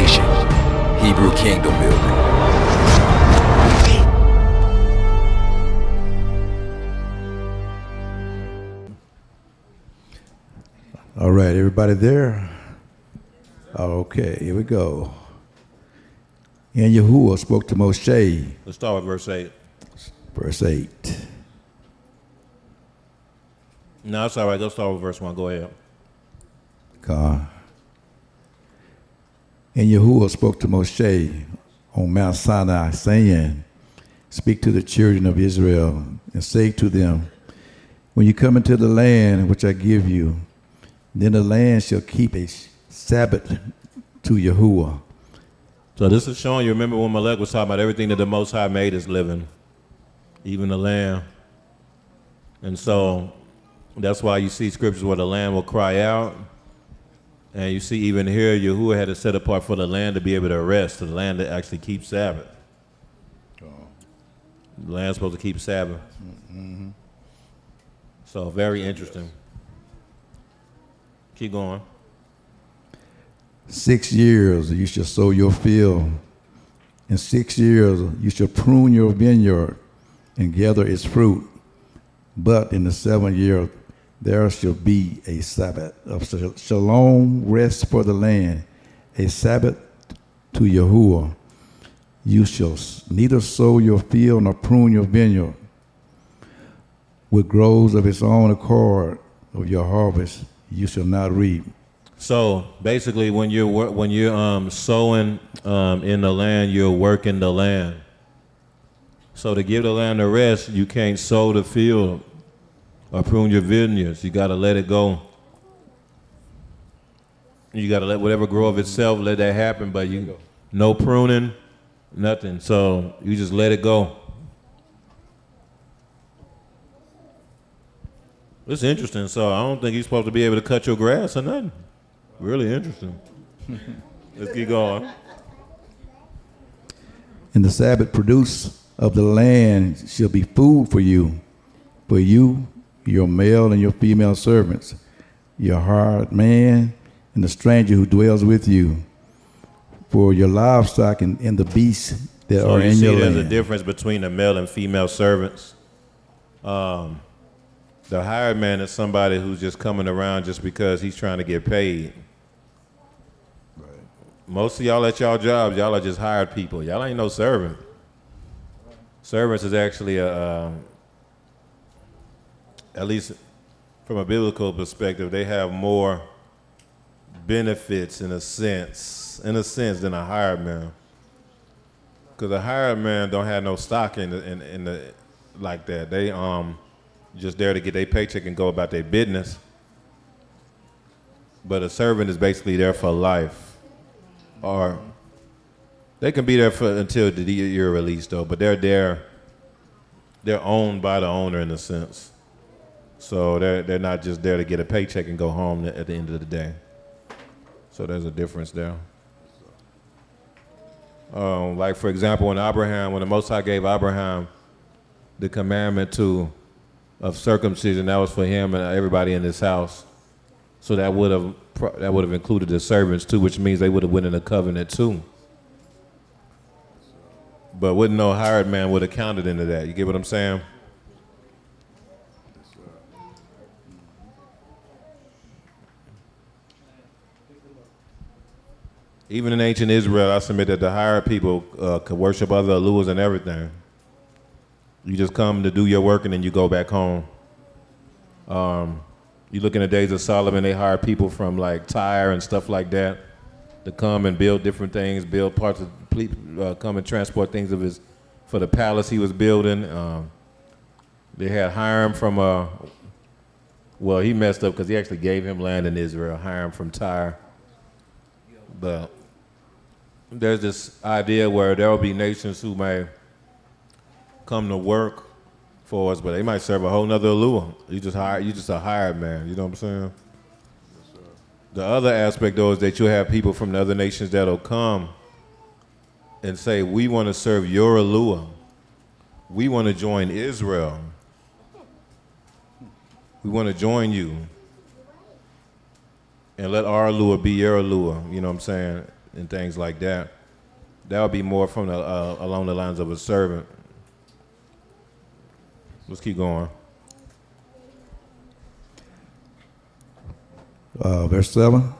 nation. Hebrew kingdom building. All right, everybody there? Okay, here we go. And Yahuwah spoke to Moshe. Let's start with verse 8. Verse 8. No, it's all right. Let's start with verse 1. Go ahead. God. And Yahuwah spoke to Moshe on Mount Sinai, saying, speak to the children of Israel and say to them, when you come into the land which I give you, then the land shall keep a Sabbath to Yahuwah. So this is showing you, remember when Malek was talking about everything that the Most High made is living, even the land. And so that's why you see scriptures where the land will cry out. And you see even here, Yahuwah had to set apart for the land to be able to rest, so the land that actually keeps Sabbath. The land's supposed to keep Sabbath. Mm-hmm. So very interesting. Keep going. 6 years you shall sow your field. In 6 years you shall prune your vineyard and gather its fruit. But in the 7th year there shall be a Sabbath of shalom, rest for the land, a Sabbath to Yahuwah. You shall neither sow your field nor prune your vineyard. With groves of its own accord of your harvest you shall not reap. So basically, when you're sowing in the land, you're working the land. So to give the land a rest, you can't sow the field or prune your vineyards. You got to let it go. You got to let whatever grow of itself, let that happen. But no pruning, nothing. So you just let it go. It's interesting. So I don't think you're supposed to be able to cut your grass or nothing. Really interesting. Let's keep going. And the Sabbath produce of the land shall be food for you, your male and your female servants, your hired man, and the stranger who dwells with you, for your livestock and the beasts that are in your land. So you see there's a difference between the male and female servants. The hired man is somebody who's just coming around just because he's trying to get paid. Right. Most of y'all at y'all jobs, y'all are just hired people. Y'all ain't no servant. Servants is actually at least from a biblical perspective, they have more benefits in a sense than a hired man. Because a hired man don't have no stock in the like that. They just there to get their paycheck and go about their business. But a servant is basically there for life. Or they can be there until you're released though, but they're owned by the owner in a sense. So they're not just there to get a paycheck and go home at the end of the day. So there's a difference there. Like for example, when the Most High gave Abraham the commandment of circumcision, that was for him and everybody in his house. So that would have included the servants too, which means they would have went in a covenant too. But wouldn't no hired man would have counted into that. You get what I'm saying? Even in ancient Israel, I submit that the hired people could worship other Elohim and everything. You just come to do your work and then you go back home. You look in the days of Solomon, they hired people from like Tyre and stuff like that to come and build different things, build parts of, come and transport things for the palace he was building. They had Hiram from, well, he messed up because he actually gave him land in Israel, Hiram from Tyre. But there's this idea where there will be nations who may come to work for us, but they might serve a whole nother Elohim. You just a hired man, you know what I'm saying? Yes, the other aspect though is that you'll have people from the other nations that'll come and say, we want to serve your Elohim. We want to join Israel. We want to join you. And let our Elohim be your Elohim, you know what I'm saying? and things like that. That would be more from the, along the lines of a servant. Let's keep going. Verse 7.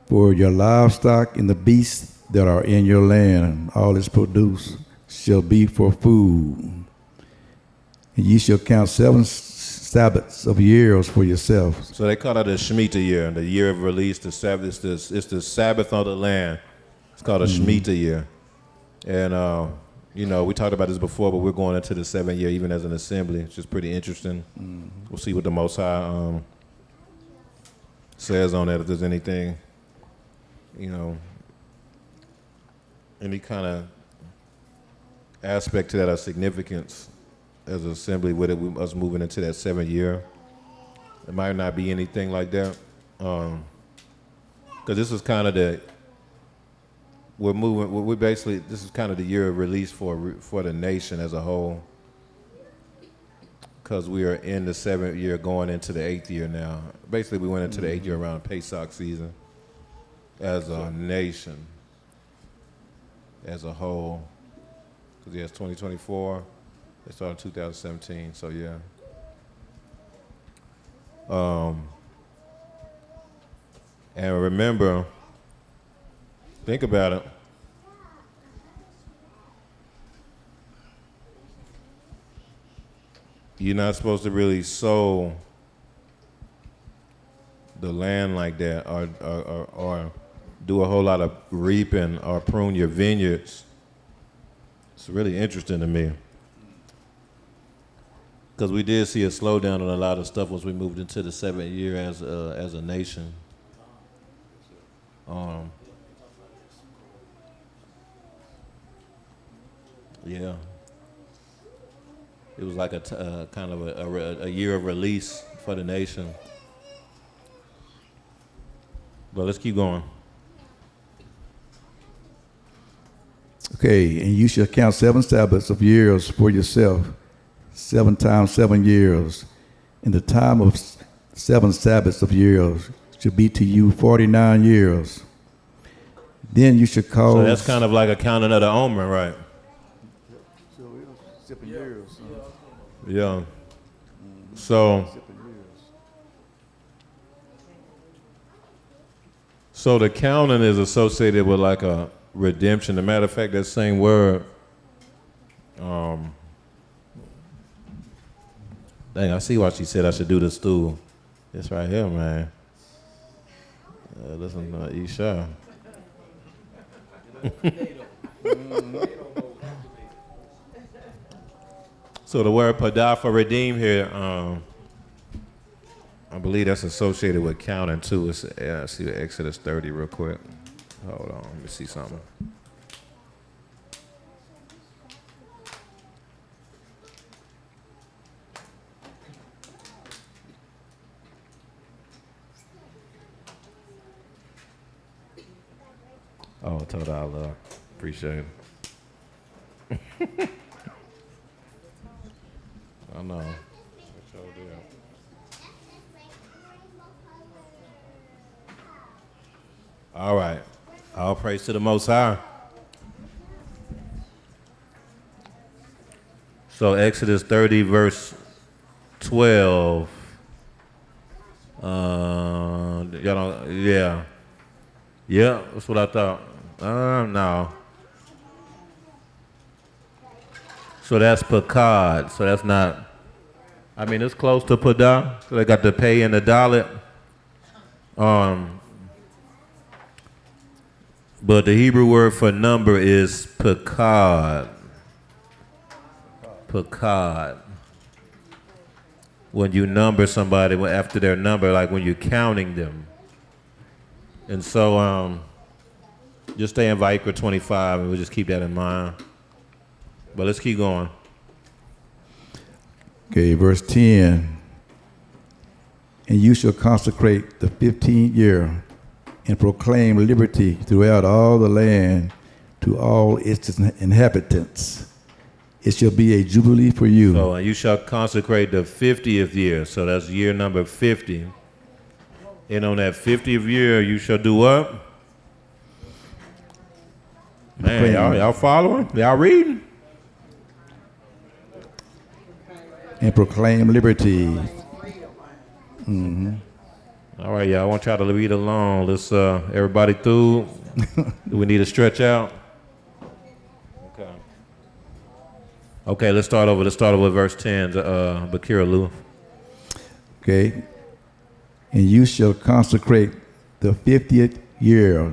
For your livestock and the beasts that are in your land, all its produce shall be for food. And ye shall count 7 Sabbaths of years for yourself. So they call it a shmita year, the year of release. The Sabbath, it's the Sabbath of the land. It's called a shmita year. And, you know, we talked about this before, but we're going into the 7th year even as an assembly, which is pretty interesting. We'll see what the Most High says on that, if there's anything, you know, any kind of aspect to that of significance as an assembly with it, us moving into that 7th year. It might not be anything like that. Because this is kind of the, we're basically, this is kind of the year of release for the nation as a whole. Because we are in the 7th year going into the 8th year now. Basically, we went into the 8th year around Pesach season as a nation, as a whole. Because yeah, it's 2024. It started in 2017, so yeah. And remember, think about it. You're not supposed to really sow the land like that, or do a whole lot of reaping or prune your vineyards. It's really interesting to me. Because we did see a slowdown on a lot of stuff once we moved into the 7th year as a nation. Yeah. It was like a kind of a year of release for the nation. But let's keep going. Okay, and you shall count 7 Sabbaths of years for yourself, 7 times 7 years. And the time of 7 Sabbaths of years shall be to you 49 years. Then you should cause... So that's kind of like a counting of the Omer, right? So it's 7 years. Yeah. So the counting is associated with like a redemption. As a matter of fact, that same word, dang, I see why she said I should do the stool. It's right here, man. Listen to Isha. So the word padah for redeem here, I believe that's associated with counting too. Let's see Exodus 30 real quick. Hold on, let me see something. Oh, total I love. Appreciate it. I know. All right. All praise to the Most High. So Exodus 30, verse 12. Y'all don't, yeah. Yeah, that's what I thought. No. So that's Pakad. So that's not, I mean, it's close to Padah. So they got the pay and the dalet. But the Hebrew word for number is Pakad. Pakad. When you number somebody after their number, like when you're counting them. And so just stay in Vayikra 25 and we'll just keep that in mind. But let's keep going. Okay, verse 10. And you shall consecrate the 15th year and proclaim liberty throughout all the land to all its inhabitants. It shall be a jubilee for you. So you shall consecrate the 50th year. So that's year number 50. And on that 50th year, you shall do what? Man, y'all following? Y'all reading? And proclaim liberty. All right, y'all. I want y'all to read along. Let's everybody through. Do we need to stretch out? Okay. Okay, let's start over. Let's start over with verse 10. Bakira Lou. Okay. And you shall consecrate the 50th year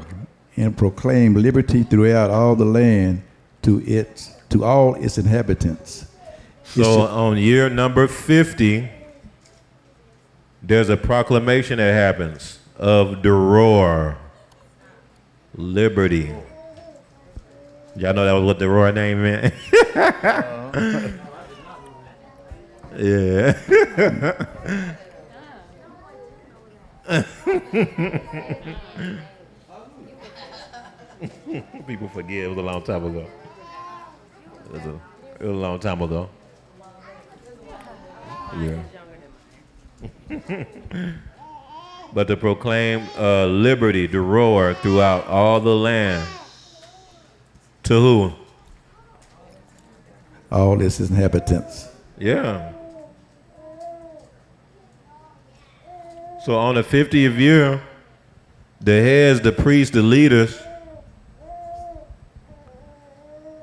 and proclaim liberty throughout all the land to all its inhabitants. So on year number 50, there's a proclamation that happens of the roar, liberty. Y'all know that was what the roar name meant? Yeah. People forget it was a long time ago. It was a long time ago. Yeah. But to proclaim liberty, to roar throughout all the land. To who? All its inhabitants. Yeah. So on the 50th year, the heads, the priests, the leaders,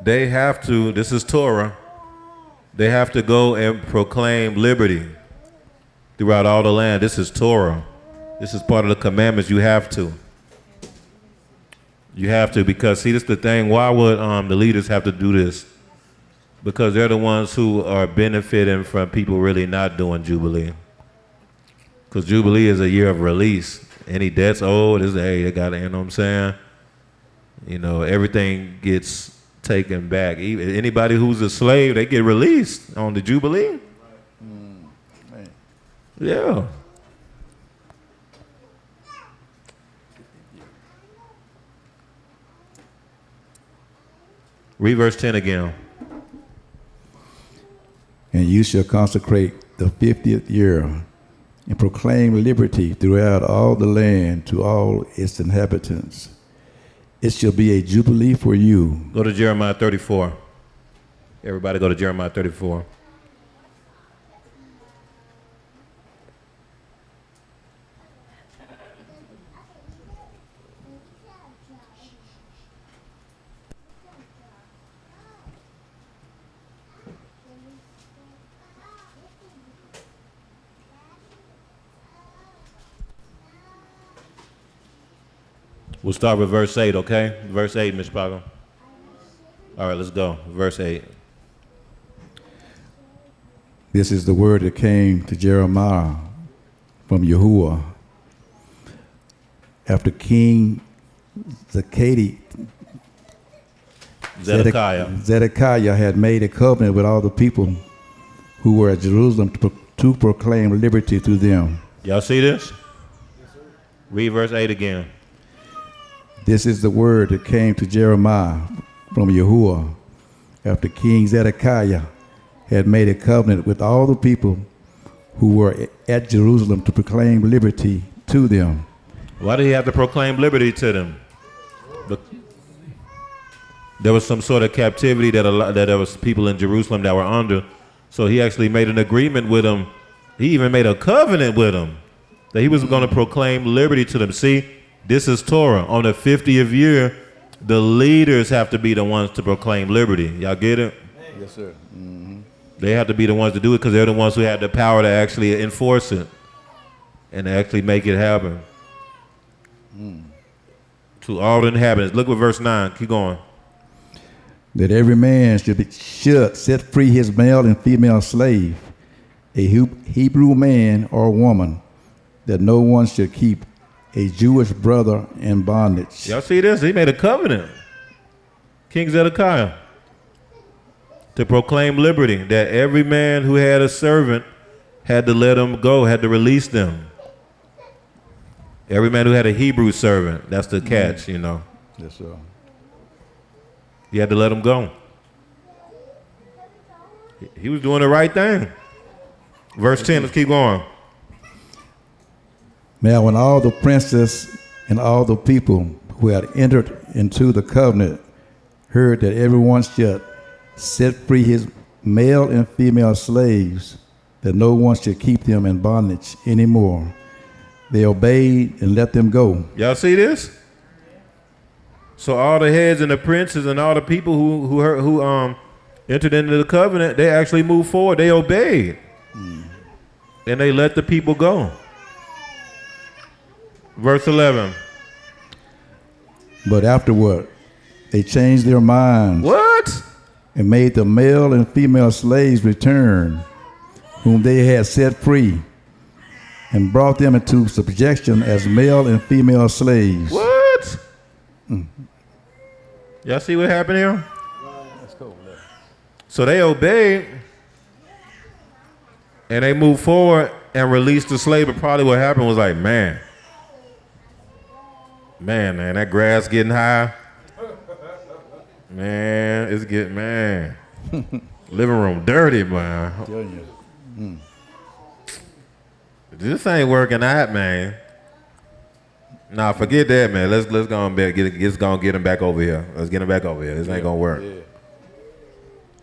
they have to, this is Torah, they have to go and proclaim liberty throughout all the land. This is Torah. This is part of the commandments. You have to. You have to, because see, this is the thing. Why would the leaders have to do this? Because they're the ones who are benefiting from people really not doing Jubilee. Because Jubilee is a year of release. Any debts owed, they got, you know what I'm saying? You know, everything gets taken back. Even anybody who's a slave, they get released on the Jubilee. Yeah. Read verse 10 again. And you shall consecrate the 50th year and proclaim liberty throughout all the land to all its inhabitants. It shall be a jubilee for you. Go to Jeremiah 34. Everybody go to Jeremiah 34. We'll start with verse 8, okay? Verse 8, Ms. Pago. All right, let's go. Verse 8. This is the word that came to Jeremiah from Yahuwah. After King Zedekiah had made a covenant with all the people who were at Jerusalem to proclaim liberty to them. Y'all see this? Read verse 8 again. This is the word that came to Jeremiah from Yahuwah after King Zedekiah had made a covenant with all the people who were at Jerusalem to proclaim liberty to them. Why did he have to proclaim liberty to them? There was some sort of captivity that there was people in Jerusalem that were under. So he actually made an agreement with them. He even made a covenant with them that he was going to proclaim liberty to them. See, this is Torah. On the 50th year, the leaders have to be the ones to proclaim liberty. Y'all get it? Yes, sir. Mm-hmm. They have to be the ones to do it because they're the ones who have the power to actually enforce it and to actually make it happen. To all the inhabitants. Look at verse 9. Keep going. That every man should set free his male and female slave, a Hebrew man or woman, that no one should keep a Jewish brother in bondage. Y'all see this? He made a covenant. King Zedekiah. To proclaim liberty, that every man who had a servant had to let them go, had to release them. Every man who had a Hebrew servant, that's the catch, you know. Yes, sir. He had to let them go. He was doing the right thing. Verse 10, let's keep going. Now, when all the princes and all the people who had entered into the covenant heard that everyone should set free his male and female slaves, that no one should keep them in bondage anymore, they obeyed and let them go. Y'all see this? So all the heads and the princes and all the people who entered into the covenant, they actually moved forward. They obeyed. And they let the people go. Verse 11. But afterward, they changed their minds. What? And made the male and female slaves return, whom they had set free, and brought them into subjection as male and female slaves. What? Y'all see what happened here? That's cool. So they obeyed, and they moved forward and released the slave. But probably what happened was like, man, that grass getting high. Man, it's getting, living room dirty, man. This ain't working out, man. Nah, forget that, man. Let's go and get him back over here. Let's get him back over here. This ain't gonna work. Yeah.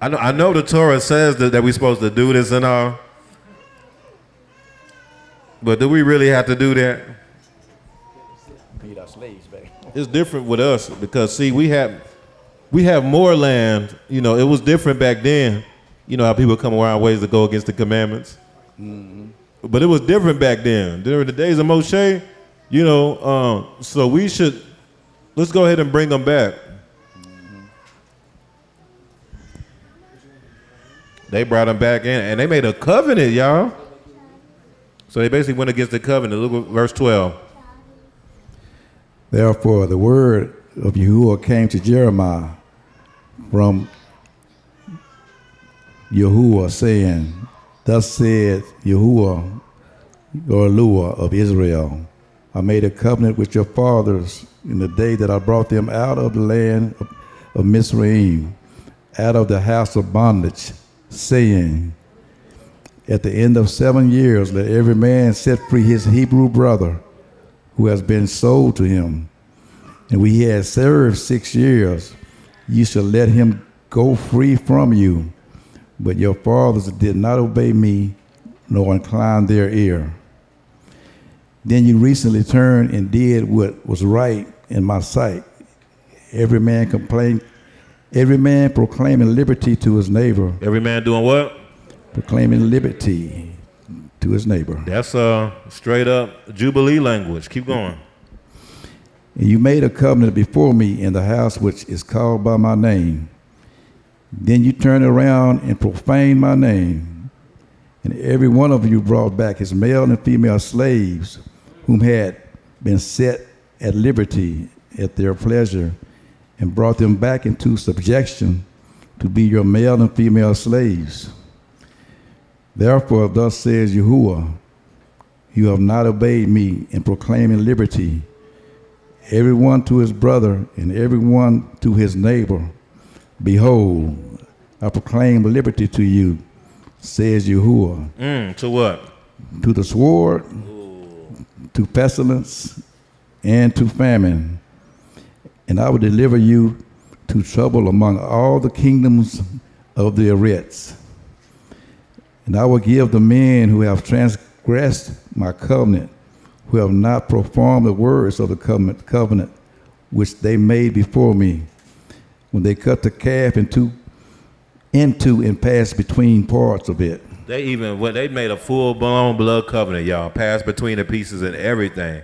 I know the Torah says that we're supposed to do this and all, but do we really have to do that? Feed our slaves back. It's different with us because see, we have more land. You know, it was different back then. You know how people come around ways to go against the commandments. Mm-hmm. But it was different back then. During the days of Moshe, you know, so let's go ahead and bring them back. Mm-hmm. They brought them back in, and they made a covenant, y'all. So they basically went against the covenant. Look at verse 12. Therefore, the word of Yahuwah came to Jeremiah from Yahuwah, saying, Thus said Yahuwah, your Elohim of Israel, I made a covenant with your fathers in the day that I brought them out of the land of Mizraim, out of the house of bondage, saying, At the end of 7 years, let every man set free his Hebrew brother who has been sold to him. And when he has served 6 years, you shall let him go free from you. But your fathers did not obey me, nor incline their ear. Then you recently turned and did what was right in my sight. Every man proclaiming liberty to his neighbor. Every man doing what? Proclaiming liberty to his neighbor. That's straight up Jubilee language. Keep going. And you made a covenant before me in the house which is called by my name. Then you turned around and profaned my name. And every one of you brought back his male and female slaves, whom had been set at liberty at their pleasure, and brought them back into subjection to be your male and female slaves. Therefore, thus says Yahuwah, you have not obeyed me in proclaiming liberty, everyone to his brother and everyone to his neighbor. Behold, I proclaim liberty to you, says Yahuwah. To what? To the sword, to pestilence, and to famine. And I will deliver you to trouble among all the kingdoms of the Eretz. And I will give the men who have transgressed my covenant, who have not performed the words of the covenant which they made before me, when they cut the calf into and passed between parts of it. They made a full-blown blood covenant, y'all. Passed between the pieces and everything.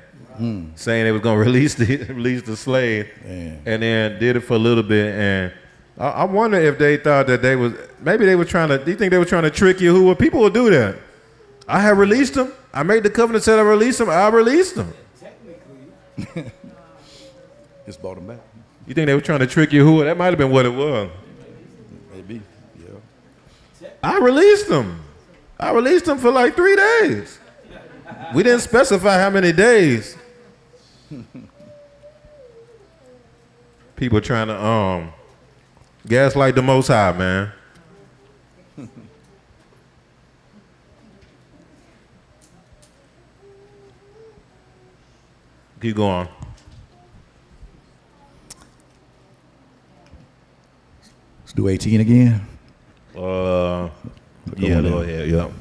Saying they was going to release the slave. Man. And then did it for a little bit. And I wonder if they thought that do you think they were trying to trick you? Who people will do that? I have released them. I made the covenant, said I released them. I released them. Technically. Just bought them back. You think they were trying to trick you? Who? That might have been what it was. Maybe, yeah. I released them. I released them for like 3 days. We didn't specify how many days. People trying to gaslight the Most High, man. Keep going. Do 18 again. Yeah, go ahead. Yeah.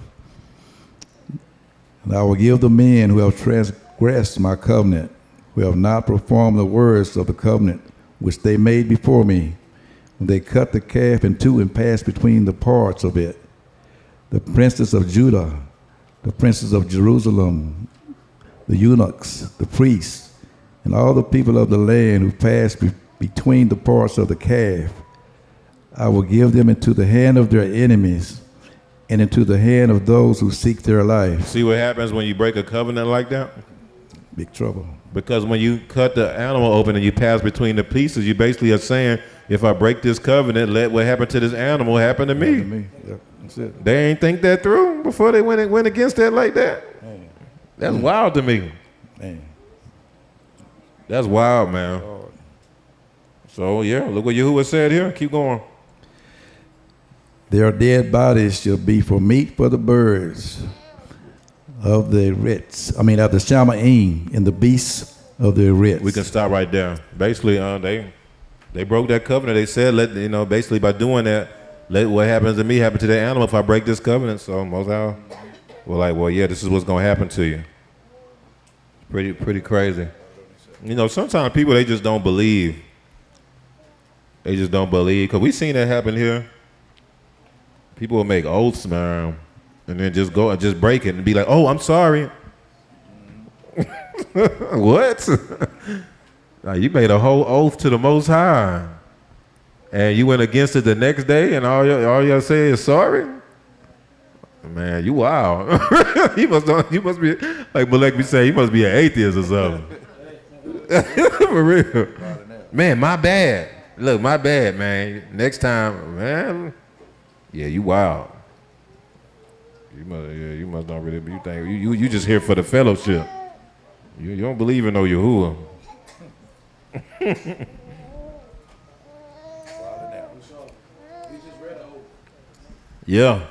And I will give the men who have transgressed my covenant, who have not performed the words of the covenant which they made before me, when they cut the calf in two and passed between the parts of it, the princes of Judah, the princes of Jerusalem, the eunuchs, the priests, and all the people of the land who passed between the parts of the calf. I will give them into the hand of their enemies and into the hand of those who seek their life. See what happens when you break a covenant like that? Big trouble. Because when you cut the animal open and you pass between the pieces, you basically are saying, if I break this covenant, let what happened to this animal happen to me. Yep, that's it. They ain't think that through before they went against that like that. Man. That's wild to me. Man. That's wild, man. So, yeah, look what Yahuwah said here. Keep going. Their dead bodies shall be for meat for the birds of the Ritz. of the Shamaim and the beasts of the Ritz. We can stop right there. Basically, they broke that covenant. They said, basically by doing that, let what happens to me happen to that animal if I break this covenant. So most of were like, well, yeah, this is what's going to happen to you. Pretty crazy. Sometimes people, they just don't believe. They just don't believe. Because we seen that happen here. People will make oaths, man, and then just go and just break it and be like, oh, I'm sorry. What? Now, you made a whole oath to the Most High, and you went against it the next day, and all y'all say is sorry? Man, you wild. You must be, like Malek be saying, you must be an atheist or something. For real. Man, my bad. Look, my bad, man. Next time, man. Yeah, you wild. You must not really be. You think you just here for the fellowship. You don't believe in no Yahuwah. Yeah.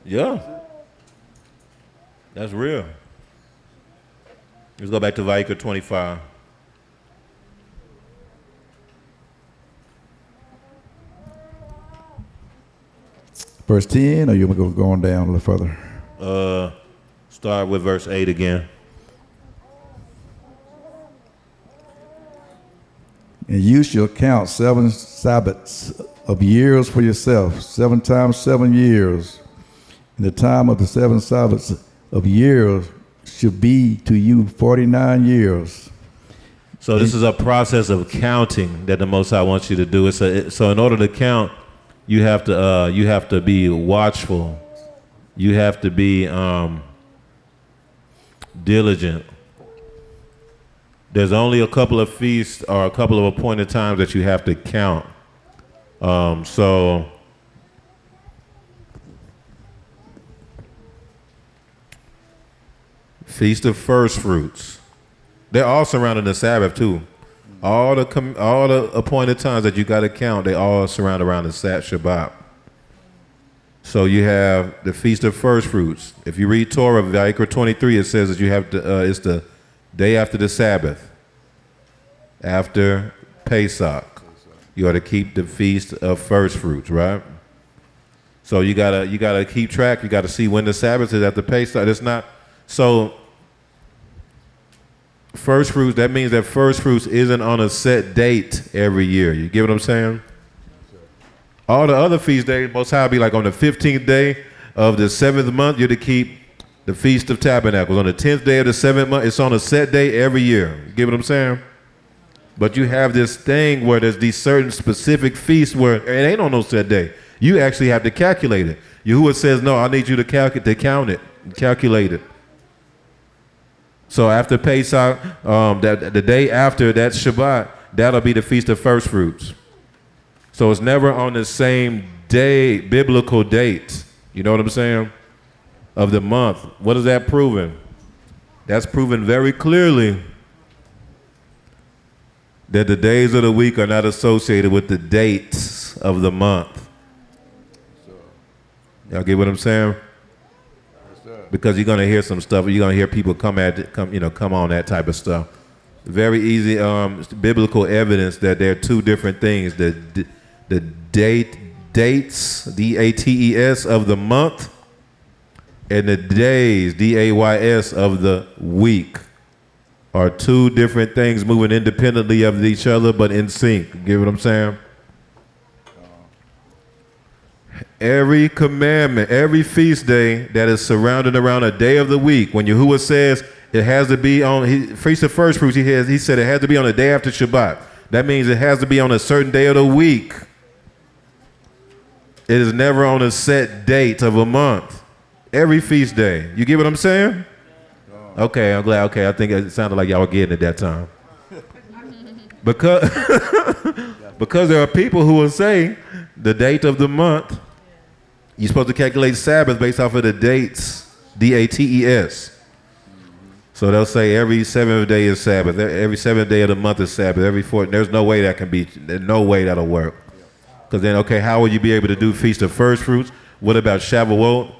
Yeah. That's real. Let's go back to Vayikra 25. Verse 10, or you want to go on down a little further? Start with verse 8 again. And you shall count 7 Sabbaths of years for yourself, 7 times 7 years. And the time of the 7 Sabbaths of years should be to you 49 years. So this is a process of counting that the Most High wants you to do. So in order to count, you have to be watchful. You have to be diligent. There's only a couple of feasts or a couple of appointed times that you have to count. So Feast of First Fruits. They're all surrounding the Sabbath too. All the appointed times that you got to count, they all surround around the Shabbat. So you have the Feast of First Fruits. If you read Torah, Vayikra 23, it says that you have to, it's the day after the Sabbath, after Pesach. You ought to keep the Feast of First Fruits, right? So you gotta keep track. You gotta see when the Sabbath is after Pesach. It's not so. First fruits, that means that first fruits isn't on a set date every year. You get what I'm saying? All the other feast days, Most High be like on the 15th day of the 7th month, you're to keep the Feast of Tabernacles. On the 10th day of the 7th month, it's on a set day every year. You get what I'm saying? But you have this thing where there's these certain specific feasts where it ain't on no set day. You actually have to calculate it. Yahuwah says, no, I need you to count it, calculate it. So after Pesach, the day after that Shabbat, that'll be the Feast of First Fruits. So it's never on the same day, biblical date. You know what I'm saying? Of the month. What is that proving? That's proven very clearly that the days of the week are not associated with the dates of the month. Y'all get what I'm saying? Because you're gonna hear some stuff. You're gonna hear people come on that type of stuff. Very easy biblical evidence that there are two different things. The dates, D-A-T-E-S, of the month, and the days, D-A-Y-S, of the week, are two different things moving independently of each other but in sync. You get what I'm saying? Every commandment, every feast day that is surrounded around a day of the week, when Yahuwah says it has to be on, Feast of First Fruits, he said it has to be on the day after Shabbat. That means it has to be on a certain day of the week. It is never on a set date of a month. Every feast day. You get what I'm saying? Okay, I'm glad. Okay, I think it sounded like y'all were getting it that time. Because, because there are people who will say the date of the month, you're supposed to calculate Sabbath based off of the dates, D-A-T-E-S. So they'll say every seventh day is Sabbath. Every seventh day of the month is Sabbath. Every fourth. There's no way that can be. There's no way that'll work. Because then, okay, how will you be able to do Feast of First Fruits? What about Shavuot?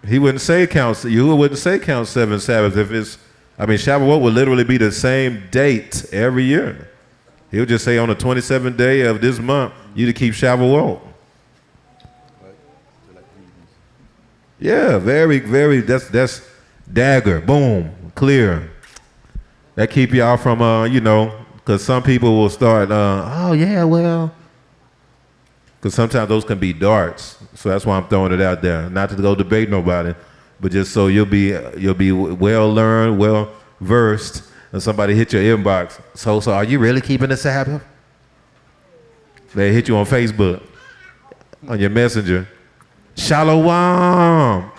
He wouldn't say count. You wouldn't say count 7 Sabbaths if it's. I mean, Shavuot would literally be the same date every year. He would just say on the 27th day of this month, you to keep Shavuot. Yeah, very, very, that's dagger, boom, clear. That keep y'all from, because some people will start, oh yeah, well, because sometimes those can be darts. So that's why I'm throwing it out there. Not to go debate nobody, but just so you'll be well learned, well versed, and somebody hit your inbox. So are you really keeping the Sabbath? They hit you on Facebook, on your messenger. Shalom.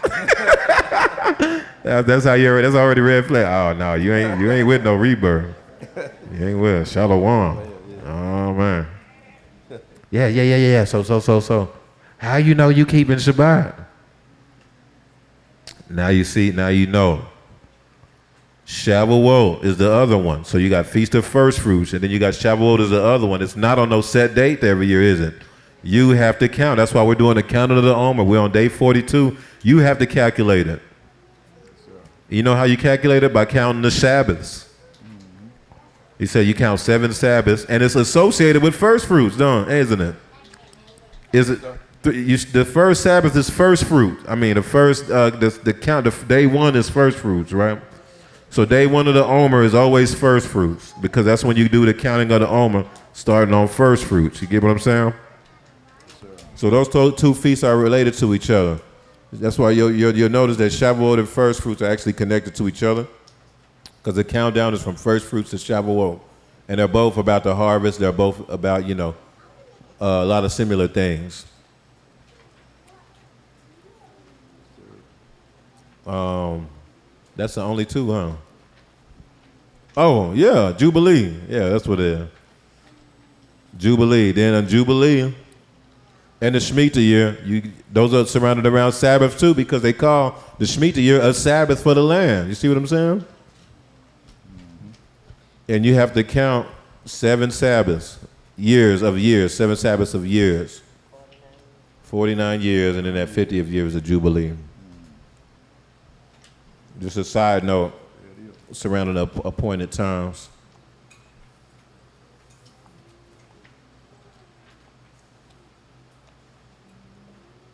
That's how you. That's already red flag. Oh no, you ain't with no rebirth. You ain't with Shalom. Oh man. Yeah. So. How you know you keeping Shabbat? Now you see. Now you know. Shavuot is the other one. So you got Feast of First Fruits, and then you got Shavuot is the other one. It's not on no set date every year, is it? You have to count. That's why we're doing the counting of the Omer. We're on day 42. You have to calculate it. You know how you calculate it? By counting the Sabbaths. He said you count 7 Sabbaths, and it's associated with first fruits, isn't it? Is it? The first Sabbath is first fruit. I mean, the first, the count, day 1 is first fruits, right? So day 1 of the Omer is always first fruits, because that's when you do the counting of the Omer, starting on first fruits. You get what I'm saying? So those two feasts are related to each other. That's why you'll notice that Shavuot and first fruits are actually connected to each other, because the countdown is from first fruits to Shavuot. And they're both about the harvest. They're both about, a lot of similar things. That's the only two, huh? Oh, yeah, Jubilee. Yeah, that's what it is. Jubilee. Then on Jubilee, and the Shemitah year, those are surrounded around Sabbath too, because they call the Shemitah year a Sabbath for the land. You see what I'm saying? Mm-hmm. And you have to count 7 Sabbaths, 7 Sabbaths of years. 49 years, and then that 50th year is a Jubilee. Just a side note, surrounding appointed times.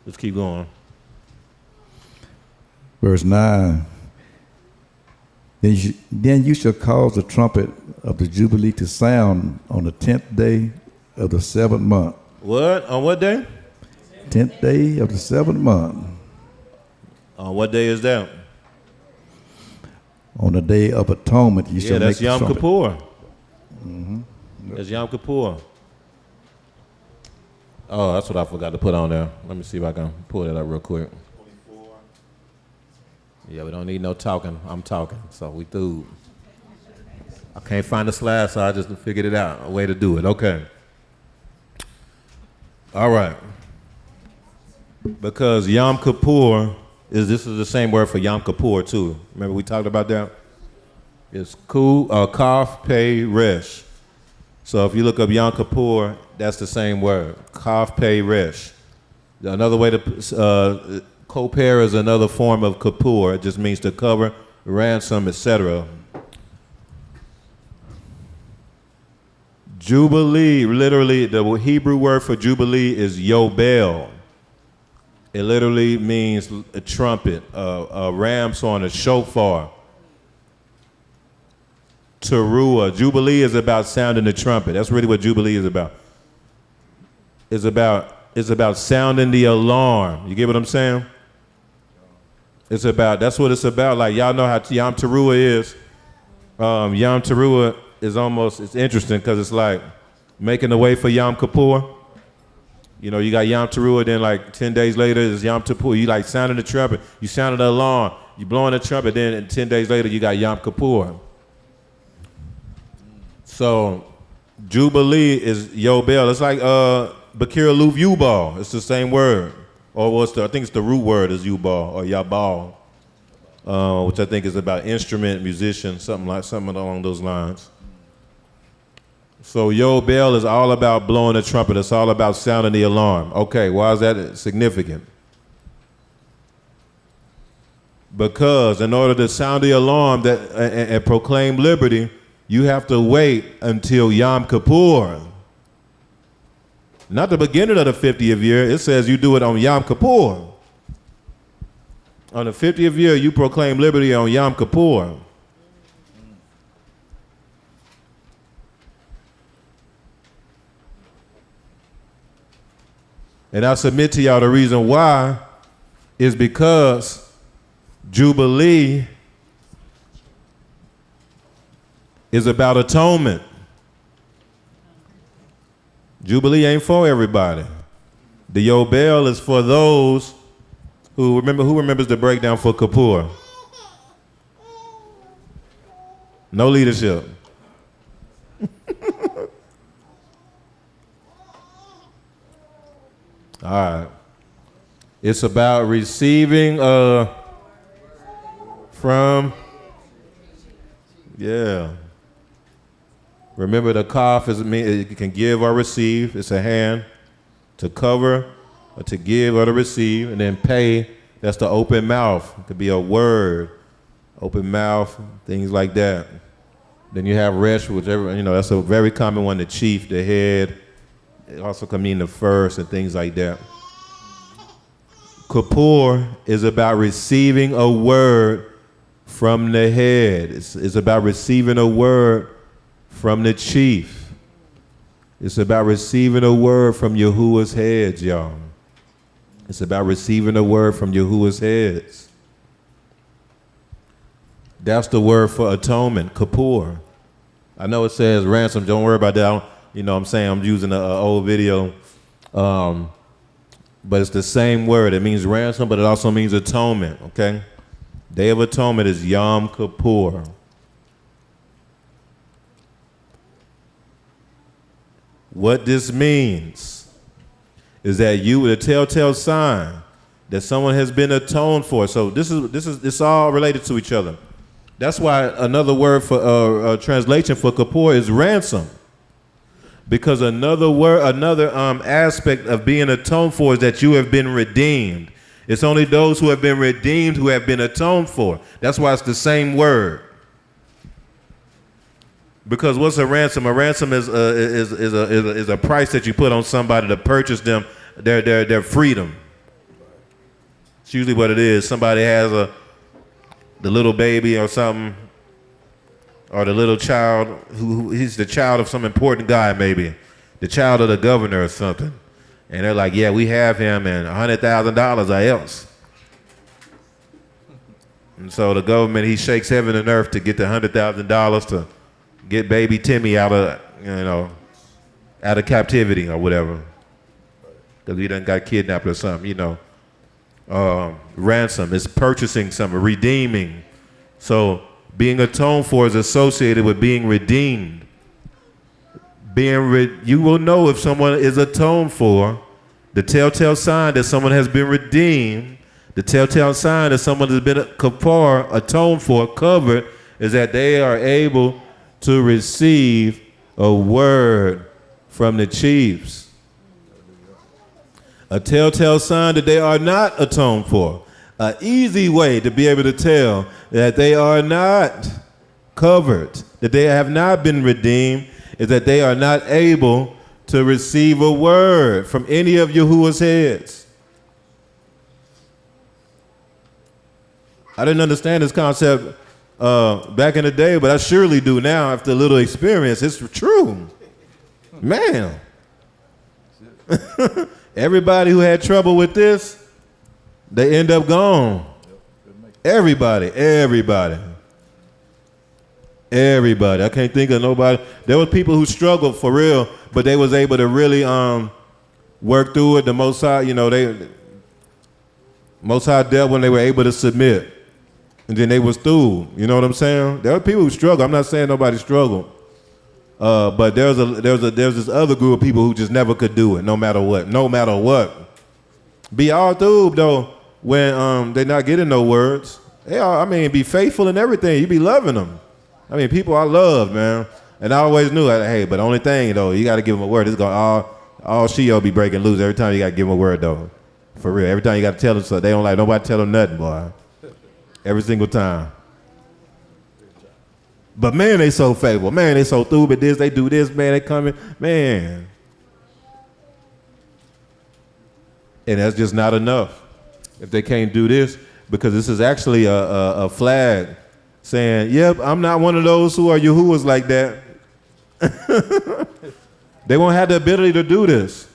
Let's keep going. Verse 9. Then you shall cause the trumpet of the Jubilee to sound on the 10th day of the 7th month. What? On what day? 10th day of the 7th month. On what day is that? On the day of atonement, you shall make the trumpet. Yom Kippur. Mm-hmm. That's Yom Kippur. Oh, that's what I forgot to put on there. Let me see if I can pull that up real quick. 24. Yeah, we don't need no talking. I'm talking, so we through. I can't find the slide, so I just figured it out. A way to do it. Okay. All right. Because Yom Kippur this is the same word for Yom Kippur too. Remember we talked about that? It's Kaf Pei Resh. So if you look up Yom Kippur, that's the same word, Kaf Pei Resh. Another way to Koper is another form of Kippur. It just means to cover, ransom, etc. Jubilee, literally, the Hebrew word for Jubilee is Yobel. It literally means a trumpet, a ram's horn, a shofar. Teruah. Jubilee is about sounding the trumpet. That's really what Jubilee is about. It's about sounding the alarm. You get what I'm saying? That's what it's about. Like, y'all know how Yom Teruah is. Yom Teruah is it's interesting because it's like making the way for Yom Kippur. You know, you got Yom Teruah, then like 10 days later is Yom Kippur. You like sounding the trumpet, you sounded the alarm, you blowing the trumpet, then 10 days later you got Yom Kippur. So Jubilee is Yobel. It's like Bakir Aluf Yubal. It's the same word. Or I think it's the root word is Yubal or Yabal, which I think is about instrument, musician, something along those lines. So Yobel is all about blowing the trumpet. It's all about sounding the alarm. Okay, why is that significant? Because in order to sound the alarm and proclaim liberty, you have to wait until Yom Kippur. Not the beginning of the 50th year. It says you do it on Yom Kippur. On the 50th year, you proclaim liberty on Yom Kippur. And I submit to y'all the reason why is because Jubilee is about atonement. Jubilee ain't for everybody. The Yobel is for those who remembers the breakdown for Kippur. No leadership. All right. It's about receiving Remember the kaf it can give or receive. It's a hand to cover or to give or to receive. And then pay, that's the open mouth. It could be a word, open mouth, things like that. Then you have resh, whichever, that's a very common one, the chief, the head. It also can mean the first and things like that. Kippur is about receiving a word from the head. It's about receiving a word from the chief. It's about receiving a word from Yahuwah's heads, y'all. It's about receiving a word from Yahuwah's heads. That's the word for atonement, Kippur. I know it says ransom. Don't worry about that. I'm using an old video. But it's the same word. It means ransom, but it also means atonement, okay? Day of Atonement is Yom Kippur. What this means is that the telltale sign that someone has been atoned for. So it's all related to each other. That's why another word for translation for Kippur is ransom. Because another aspect of being atoned for is that you have been redeemed. It's only those who have been redeemed who have been atoned for. That's why it's the same word. Because what's a ransom? A ransom is a price that you put on somebody to purchase them their freedom. It's usually what it is. Somebody has the little baby or something, or the little child who he's the child of some important guy, maybe the child of the governor or something, and they're like, yeah, we have him and $100,000 or else. And so the government, he shakes heaven and earth to get the $100,000 to get baby Timmy out of captivity or whatever, because he done got kidnapped or something. Ransom is purchasing something, redeeming. So being atoned for is associated with being redeemed. You will know if someone is atoned for. The telltale sign that someone has been redeemed, the telltale sign that someone has been kapar, atoned for, covered, is that they are able to receive a word from the chiefs. A telltale sign that they are not atoned for. An easy way to be able to tell that they are not covered, that they have not been redeemed, is that they are not able to receive a word from any of Yahuwah's heads. I didn't understand this concept back in the day, but I surely do now after a little experience. It's true. Man. Everybody who had trouble with this, they end up gone. Everybody. I can't think of nobody. There were people who struggled for real, but they was able to really work through it. The Most High, Most High dealt when they were able to submit. And then they was through. You know what I'm saying? There were people who struggled. I'm not saying nobody struggled. But there's this other group of people who just never could do it, no matter what. Be all through though when they not getting no words. Be faithful in everything. You be loving them. People I love, man. And I always knew, hey, but the only thing though, you got to give them a word. It's going all Sheol be breaking loose every time you got to give them a word though. For real, every time you got to tell them something. They don't like nobody tell them nothing, boy. Every single time. But man, they so faithful. Man, they so through with this. They do this, man. They come in. Man. And that's just not enough. If they can't do this, because this is actually a flag saying, yep, I'm not one of those who are Yahuwahs like that. They won't have the ability to do this.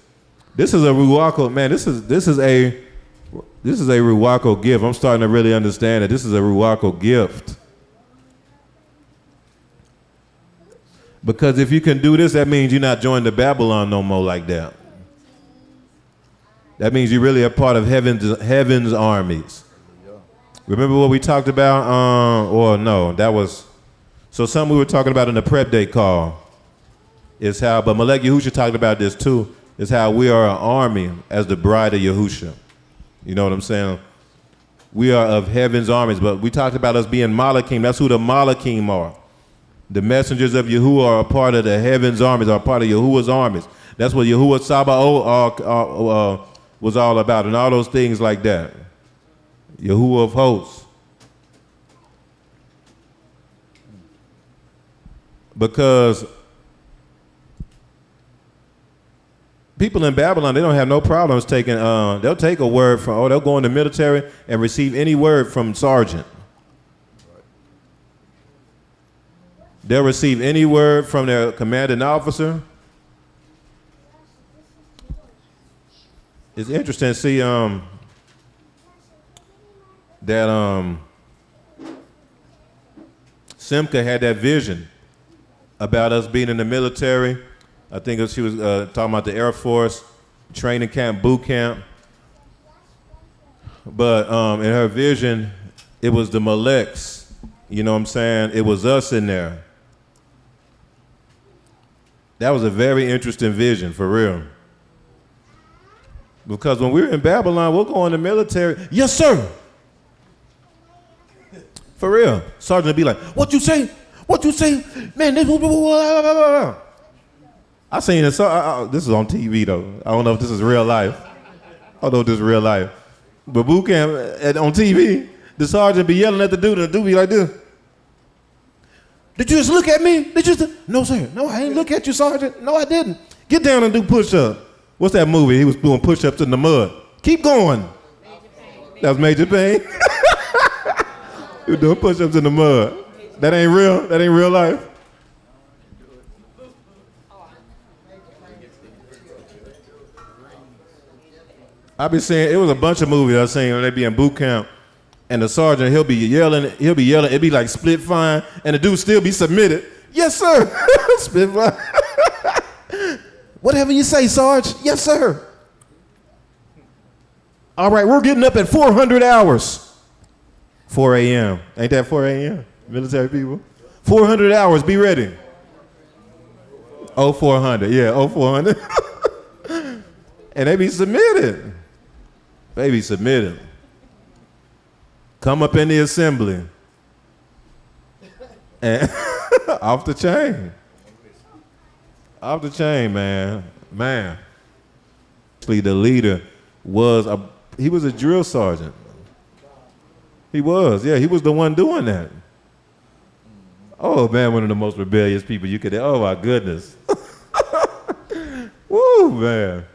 This is a Ruwako, man. This is a Ruwako gift. I'm starting to really understand that this is a Ruwako gift. Because if you can do this, that means you're not joining the Babylon no more like that. That means you're really a part of heaven's armies. Remember what we talked about? So something we were talking about in the prep day call is how, but Melech Yahusha talked about this too, is how we are an army as the bride of Yahusha. You know what I'm saying? We are of heaven's armies, but we talked about us being Malachim. That's who the Malachim are. The messengers of Yahuwah are a part of the heaven's armies, are a part of Yahuwah's armies. That's what Yahuwah Sabaoth was all about, and all those things like that. Yahuwah of hosts. Because people in Babylon, they don't have no problems taking, they'll take a word from, they'll go in the military and receive any word from sergeant. They'll receive any word from their commanding officer. It's interesting to see that Simca had that vision about us being in the military. I think she was talking about the Air Force, training camp, boot camp. But in her vision, it was the Melechs. You know what I'm saying? It was us in there. That was a very interesting vision, for real. Because when we were in Babylon, we'll go in the military. Yes, sir. For real. Sergeant would be like, what you say? What you say? Man, this, I seen it. This is on TV, though. I don't know if this is real life. I don't know if this is real life. But boot camp on TV, the sergeant be yelling at the dude, and the dude be like this. Did you just look at me? Did you just? No, sir. No, I ain't look at you, sergeant. No, I didn't. Get down and do push-ups. What's that movie? He was doing push-ups in the mud. Keep going. That was Major Payne. He was doing push-ups in the mud. That ain't real. That ain't real life. I be saying, it was a bunch of movies I seen when they be in boot camp, and the sergeant, he'll be yelling, it'd be like split fine, and the dude still be submitted. Yes, sir. Split fine. Whatever you say, Sarge. Yes, sir. All right, we're getting up at 400 hours. 4 a.m. Ain't that 4 a.m.? Military people. 400 hours, be ready. 0400, yeah, 0400. And they be submitted. They be submitted. Come up in the assembly. And off the chain. Off the chain, man. Man. Actually, the leader he was a drill sergeant. He was, yeah, he was the one doing that. Oh man, one of the most rebellious people you could. Oh my goodness. Woo, man.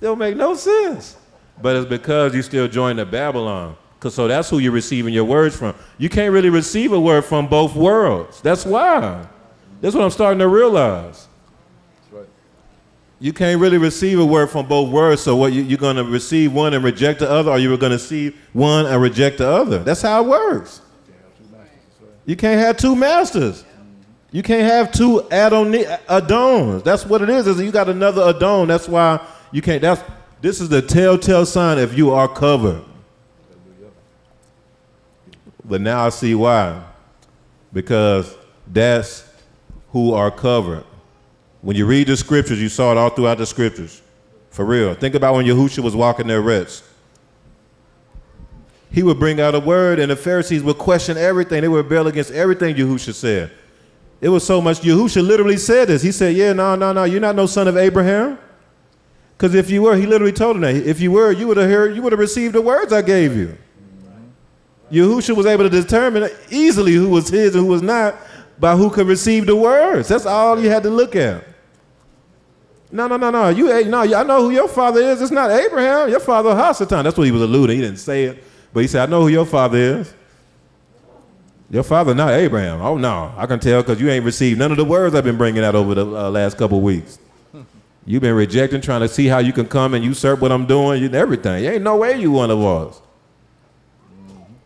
Don't make no sense. But it's because you still join the Babylon. So that's who you're receiving your words from. You can't really receive a word from both worlds. That's why. That's what I'm starting to realize. That's right. You can't really receive a word from both worlds. So what you're going to receive one and reject the other, or you're going to receive one and reject the other. That's how it works. You can't have two masters. You can't have two Adons. That's what it is you got another Adon. That's why you can't. This is the telltale sign if you are covered. But now I see why. Because that's who are covered. When you read the scriptures, you saw it all throughout the scriptures. For real. Think about when Yahushua was walking their rest. He would bring out a word and the Pharisees would question everything. They would rebel against everything Yahushua said. It was so much. Yahushua literally said this. He said, yeah, no, you're not no son of Abraham. Because if you were, he literally told them that. If you were, you would have received the words I gave you. Yahushua was able to determine easily who was his and who was not by who could receive the words. That's all you had to look at. No. I know who your father is. It's not Abraham. Your father Hasatan. That's what he was alluding. He didn't say it, but he said, I know who your father is. Your father not Abraham. Oh no, I can tell because you ain't received none of the words I've been bringing out over the last couple of weeks. You've been rejecting, trying to see how you can come and usurp what I'm doing and everything. Ain't no way you one of us.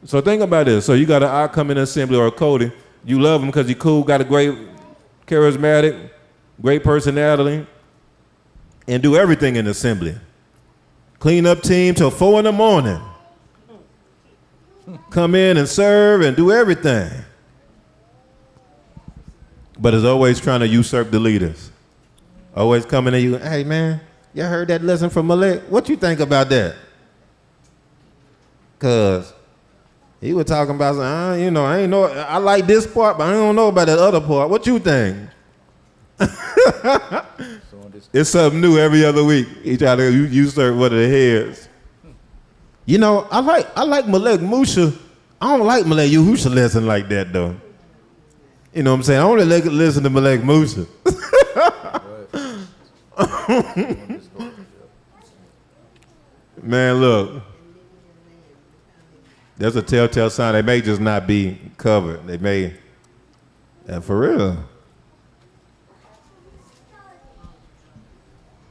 So think about this. So you got an outcoming assembly or a Cody. You love him because he's cool, got a great charismatic, great personality, and do everything in the assembly. Clean up team till 4 a.m. Come in and serve and do everything. But is always trying to usurp the leaders. Always coming to you, hey man, you heard that lesson from Malek? What you think about that? Cause he was talking about, I ain't know, I like this part, but I don't know about that other part. What you think? It's something new every other week. He try to usurp one of the heads. You know, I like Malek Musha. I don't like Malek Yahusha lesson like that though. You know what I'm saying? I only listen to Malek Musha. Man, look. There's a telltale sign. They may just not be covered. They may, for real.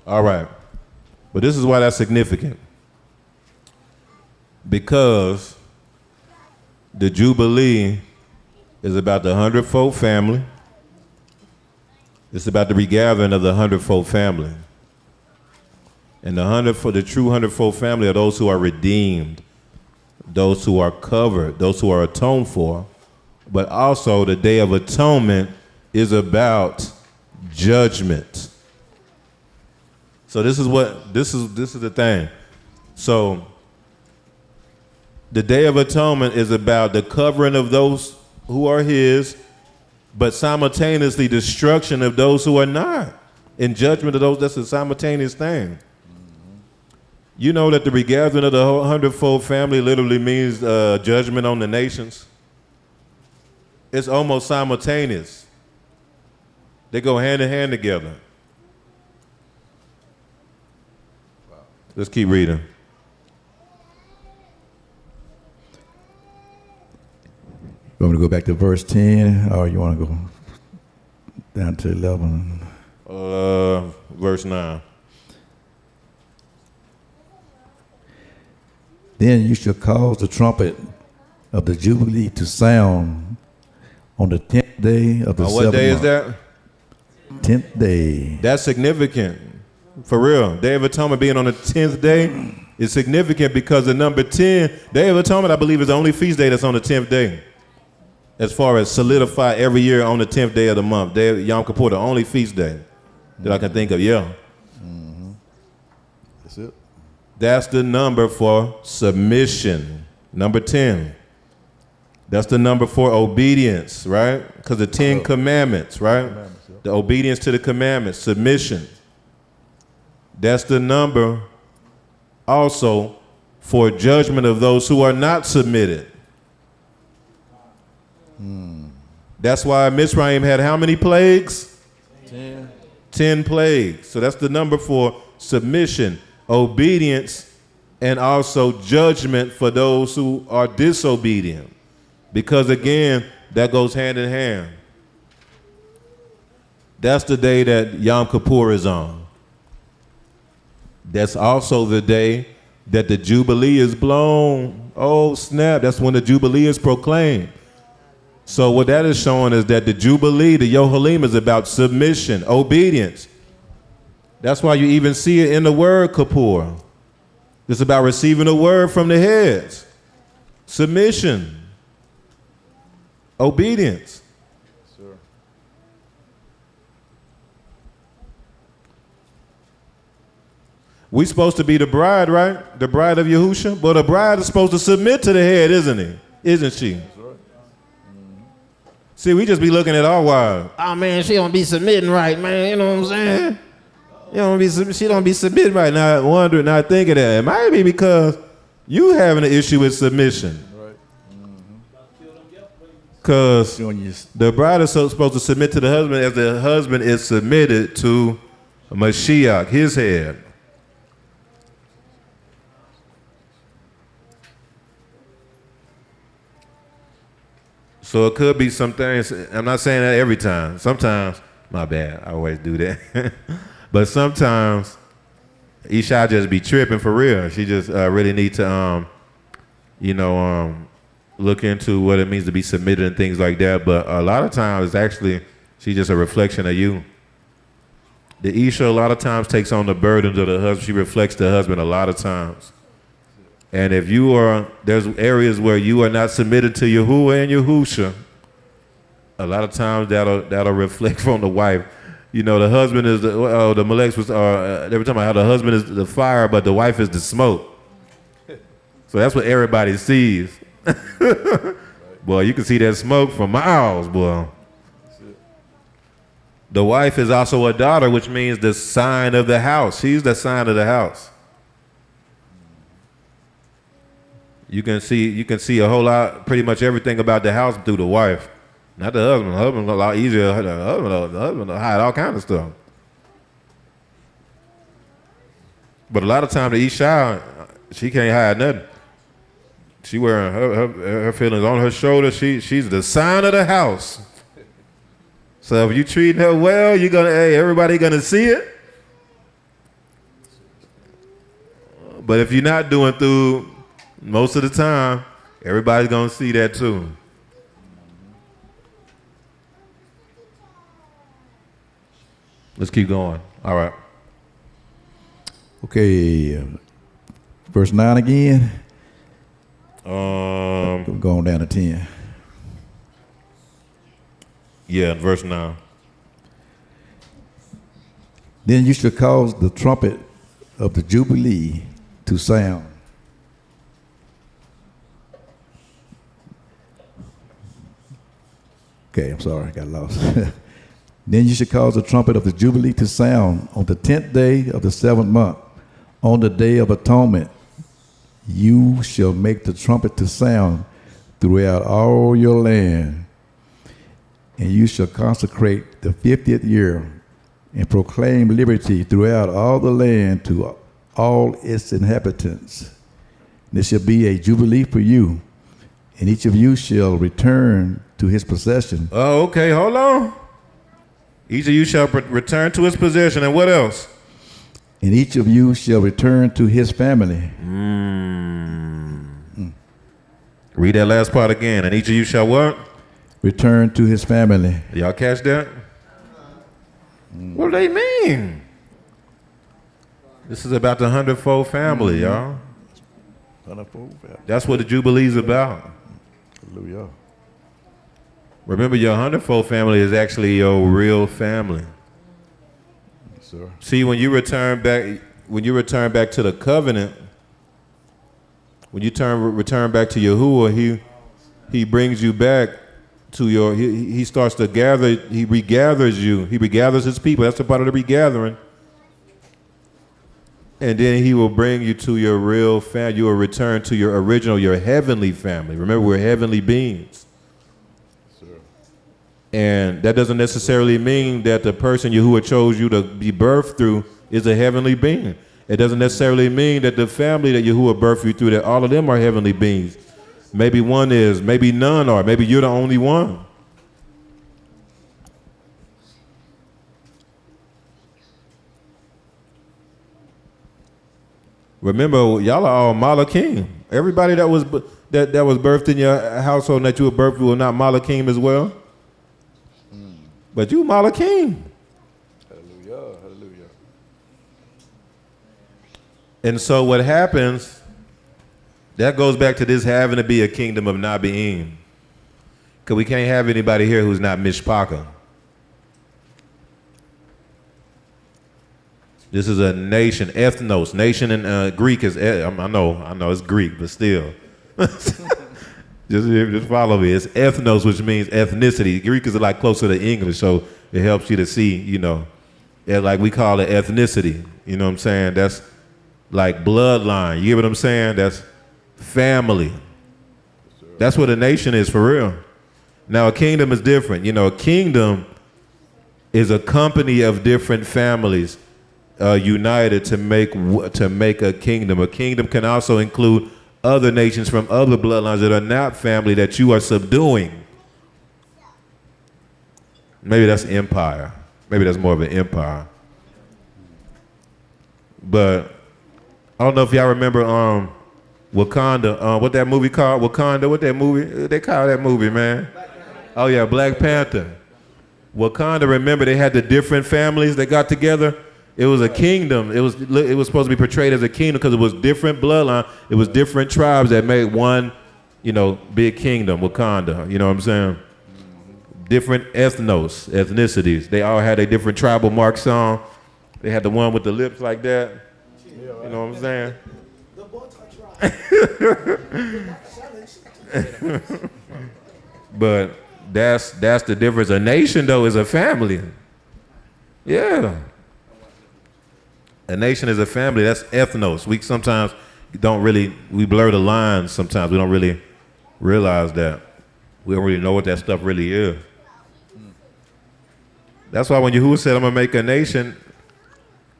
All right. But this is why that's significant. Because the Jubilee is about the 100-fold family. It's about the regathering of the 100-fold family. And the true 100-fold family are those who are redeemed, those who are covered, those who are atoned for. But also the Day of Atonement is about judgment. So this is the thing. So the Day of Atonement is about the covering of those who are his, but simultaneously destruction of those who are not. In judgment of those, that's a simultaneous thing. You know that the regathering of the 100-fold family literally means judgment on the nations. It's almost simultaneous. They go hand in hand together. Wow. Let's keep reading. You want me to go back to verse 10, or you want to go down to 11? Verse 9. Then you shall cause the trumpet of the Jubilee to sound on the 10th day of the 7th month. What day is that? 10th day. That's significant. For real. Day of Atonement being on the 10th day is significant because the number 10, Day of Atonement, I believe, is the only feast day that's on the 10th day. As far as solidify every year on the 10th day of the month. Day of Yom Kippur, the only feast day that I can think of, yeah. Mm-hmm. That's it. That's the number for submission. Number 10. That's the number for obedience, right? Because the 10 commandments, right? The obedience to the commandments, submission. That's the number also for judgment of those who are not submitted. That's why Mizraim had how many plagues? 10. 10 plagues. So that's the number for submission, obedience, and also judgment for those who are disobedient. Because again, that goes hand in hand. That's the day that Yom Kippur is on. That's also the day that the Jubilee is blown. Oh, snap. That's when the Jubilee is proclaimed. So what that is showing is that the Jubilee, the Yohalim, is about submission, obedience. That's why you even see it in the word Kippur. It's about receiving a word from the heads. Submission. Obedience. Sure. We supposed to be the bride, right? The bride of Yahusha. But the bride is supposed to submit to the head, isn't he? Isn't she? That's right. See, we just be looking at our wives. Oh man, she don't be submitting right, man. You know what I'm saying? She don't be submitting right. Not wondering, not thinking that. It might be because you having an issue with submission. Right. Because Doing your the bride is supposed to submit to the husband as the husband is submitted to Mashiach, his head. So it could be some things. I'm not saying that every time. Sometimes, my bad, I always do that. But sometimes Isha just be tripping for real. She just really need to, look into what it means to be submitted and things like that. But a lot of times, it's actually, she's just a reflection of you. The Isha a lot of times takes on the burdens of the husband. She reflects the husband a lot of times. And if there's areas where you are not submitted to Yahuwah and Yahusha, a lot of times that'll reflect from the wife. You know, the husband is the Maleks was every time I had the husband is the fire, but the wife is the smoke. So that's what everybody sees. Boy, you can see that smoke from miles, boy. The wife is also a daughter, which means the sign of the house. She's the sign of the house. You can see a whole lot, pretty much everything about the house through the wife, not the husband. The husband's a lot easier. The husband will hide all kinds of stuff. But a lot of times the Isha, she can't hide nothing. She wearing her feelings on her shoulder. She's the sign of the house. So if you treating her well, everybody gonna see it. But if you're not doing through, most of the time, everybody's going to see that too. Let's keep going. All right. Okay. Verse 9 again. Going down to 10. Yeah, verse 9. Then you shall cause the trumpet of the Jubilee to sound. Okay, I'm sorry, I got lost. Then you should cause the trumpet of the Jubilee to sound on the 10th day of the 7th month. On the day of atonement, you shall make the trumpet to sound throughout all your land. And you shall consecrate the 50th year and proclaim liberty throughout all the land to all its inhabitants. This shall be a jubilee for you, and each of you shall return to his possession. Oh, okay, hold on. Each of you shall return to his possession, and what else? And each of you shall return to his family. Read that last part again. And each of you shall what? Return to his family. Y'all catch that? What do they mean? This is about the hundredfold family, y'all. That's what the Jubilee's about. Hallelujah. Remember, your hundredfold family is actually your real family. Yes, sir. See, when you return back to the covenant, when you return back to Yahuwah, he brings you back to your. He starts to gather. He regathers you. He regathers his people. That's a part of the regathering. And then he will bring you to your real family. You will return to your original, your heavenly family. Remember, we're heavenly beings. Sir. And that doesn't necessarily mean that the person Yahuwah chose you to be birthed through is a heavenly being. It doesn't necessarily mean that the family that Yahuwah birthed you through, that all of them are heavenly beings. Maybe one is, maybe none are, maybe you're the only one. Remember, y'all are all Malachim. Everybody that was birthed in your household and that you were birthed were not Malachim as well. But you Malachim. Hallelujah, hallelujah. And so what happens, that goes back to this having to be a kingdom of Nabi'im. Because we can't have anybody here who's not Mishpaka. This is a nation, ethnos. Nation in Greek is, I know it's Greek, but still. just follow me. It's ethnos, which means ethnicity. Greek is like closer to English, so it helps you to see, like we call it ethnicity. You know what I'm saying? That's like bloodline. You get what I'm saying? That's family. That's what a nation is for real. Now, a kingdom is different. A kingdom is a company of different families united to make a kingdom. A kingdom can also include other nations from other bloodlines that are not family that you are subduing. Maybe that's empire. Maybe that's more of an empire. But I don't know if y'all remember Wakanda. What that movie called? Wakanda. What that movie? They call that movie, man. Oh yeah, Black Panther. Wakanda. Remember, they had the different families that got together. It was a kingdom. It was supposed to be portrayed as a kingdom because it was different bloodline. It was different tribes that made one, big kingdom, Wakanda. You know what I'm saying? Different ethnicities. They all had a different tribal marks on. They had the one with the lips like that. You know what I'm saying? But that's the difference. A nation, though, is a family. Yeah. A nation is a family. That's ethnos. We sometimes we blur the lines sometimes. We don't really realize that. We don't really know what that stuff really is. That's why when Yahuwah said, I'm going to make a nation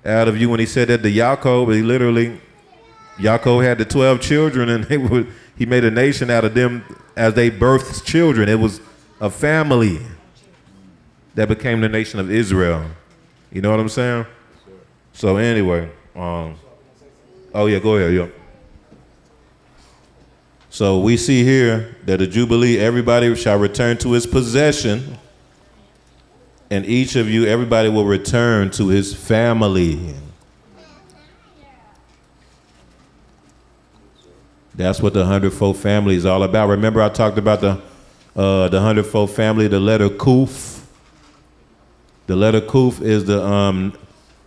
out of you, when he said that to Yaakov, Yaakov had the 12 children, and he made a nation out of them as they birthed children. It was a family that became the nation of Israel. You know what I'm saying? So anyway, oh yeah, go ahead, yeah. So we see here that the Jubilee, everybody shall return to his possession, and each of you, everybody will return to his family. That's what the 100-fold family is all about. Remember I talked about the 100-fold family, the letter Kuf. The letter Kuf is the,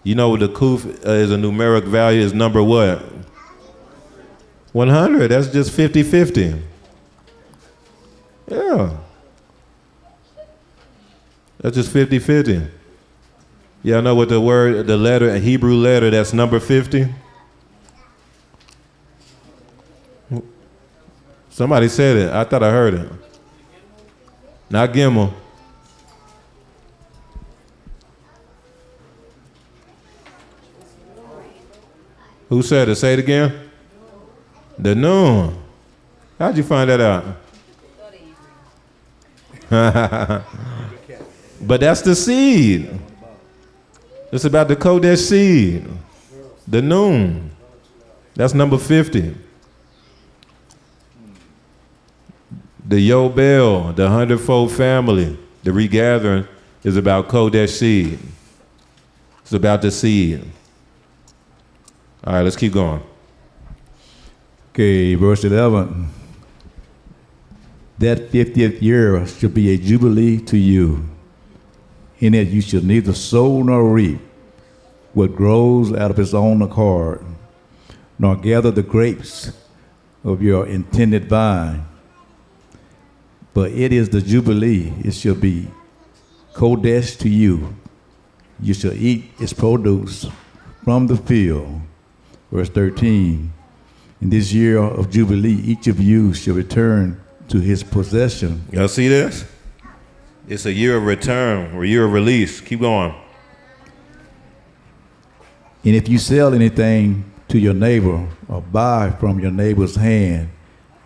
the Kuf is a numeric value, is number what? 100, that's just 50-50. Yeah. That's just 50-50. Y'all know what the letter, a Hebrew letter, that's number 50? Somebody said it. I thought I heard it. Not Gimel. Who said it? Say it again. The Nun. How'd you find that out? But that's the seed. It's about the Kodesh seed. The Nun. That's number 50. The Yobel, the 100-fold family, the regathering is about Kodesh seed. It's about the seed. All right, let's keep going. Okay, verse 11. That 50th year shall be a jubilee to you. In it you shall neither sow nor reap what grows out of its own accord, nor gather the grapes of your intended vine. But it is the Jubilee, it shall be Kodesh to you. You shall eat its produce from the field. Verse 13, in this year of Jubilee, each of you shall return to his possession. Y'all see this? It's a year of return, or a year of release. Keep going. And if you sell anything to your neighbor or buy from your neighbor's hand,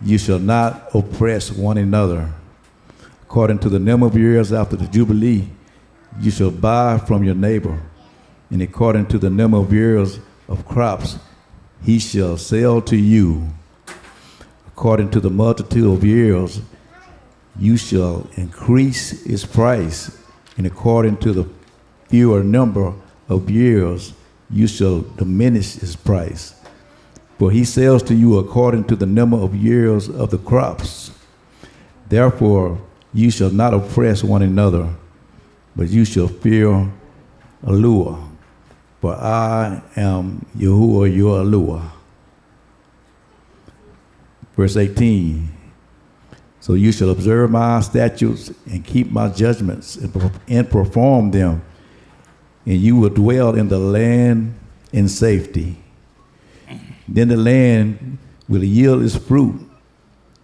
you shall not oppress one another. According to the number of years after the Jubilee, you shall buy from your neighbor, and according to the number of years of crops, he shall sell to you. According to the multitude of years, you shall increase its price, and according to the fewer number of years, you shall diminish its price. For he sells to you according to the number of years of the crops. Therefore, you shall not oppress one another, but you shall fear Allure. For I am Yahuwah your Allure. Verse 18. So you shall observe my statutes and keep my judgments and perform them, and you will dwell in the land in safety. Then the land will yield its fruit,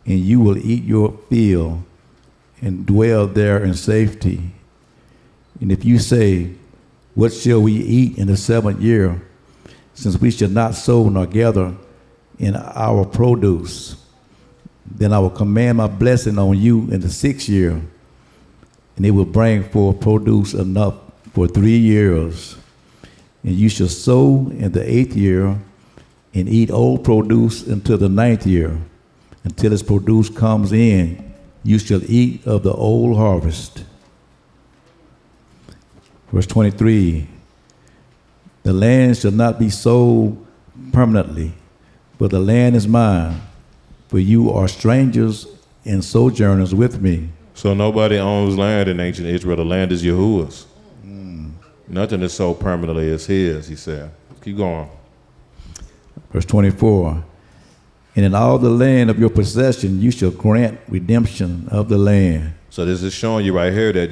and you will eat your fill and dwell there in safety. And if you say, what shall we eat in the 7th year, since we shall not sow nor gather in our produce? Then I will command my blessing on you in the 6th year, and it will bring forth produce enough for 3 years. And you shall sow in the 8th year and eat old produce until the 9th year. Until its produce comes in, you shall eat of the old harvest. Verse 23, the land shall not be sold permanently, but the land is mine, for you are strangers and sojourners with me. So nobody owns land in ancient Israel. The land is Yahuwah's. Nothing is sold permanently. It's his, he said. Keep going. Verse 24, and in all the land of your possession you shall grant redemption of the land. So this is showing you right here that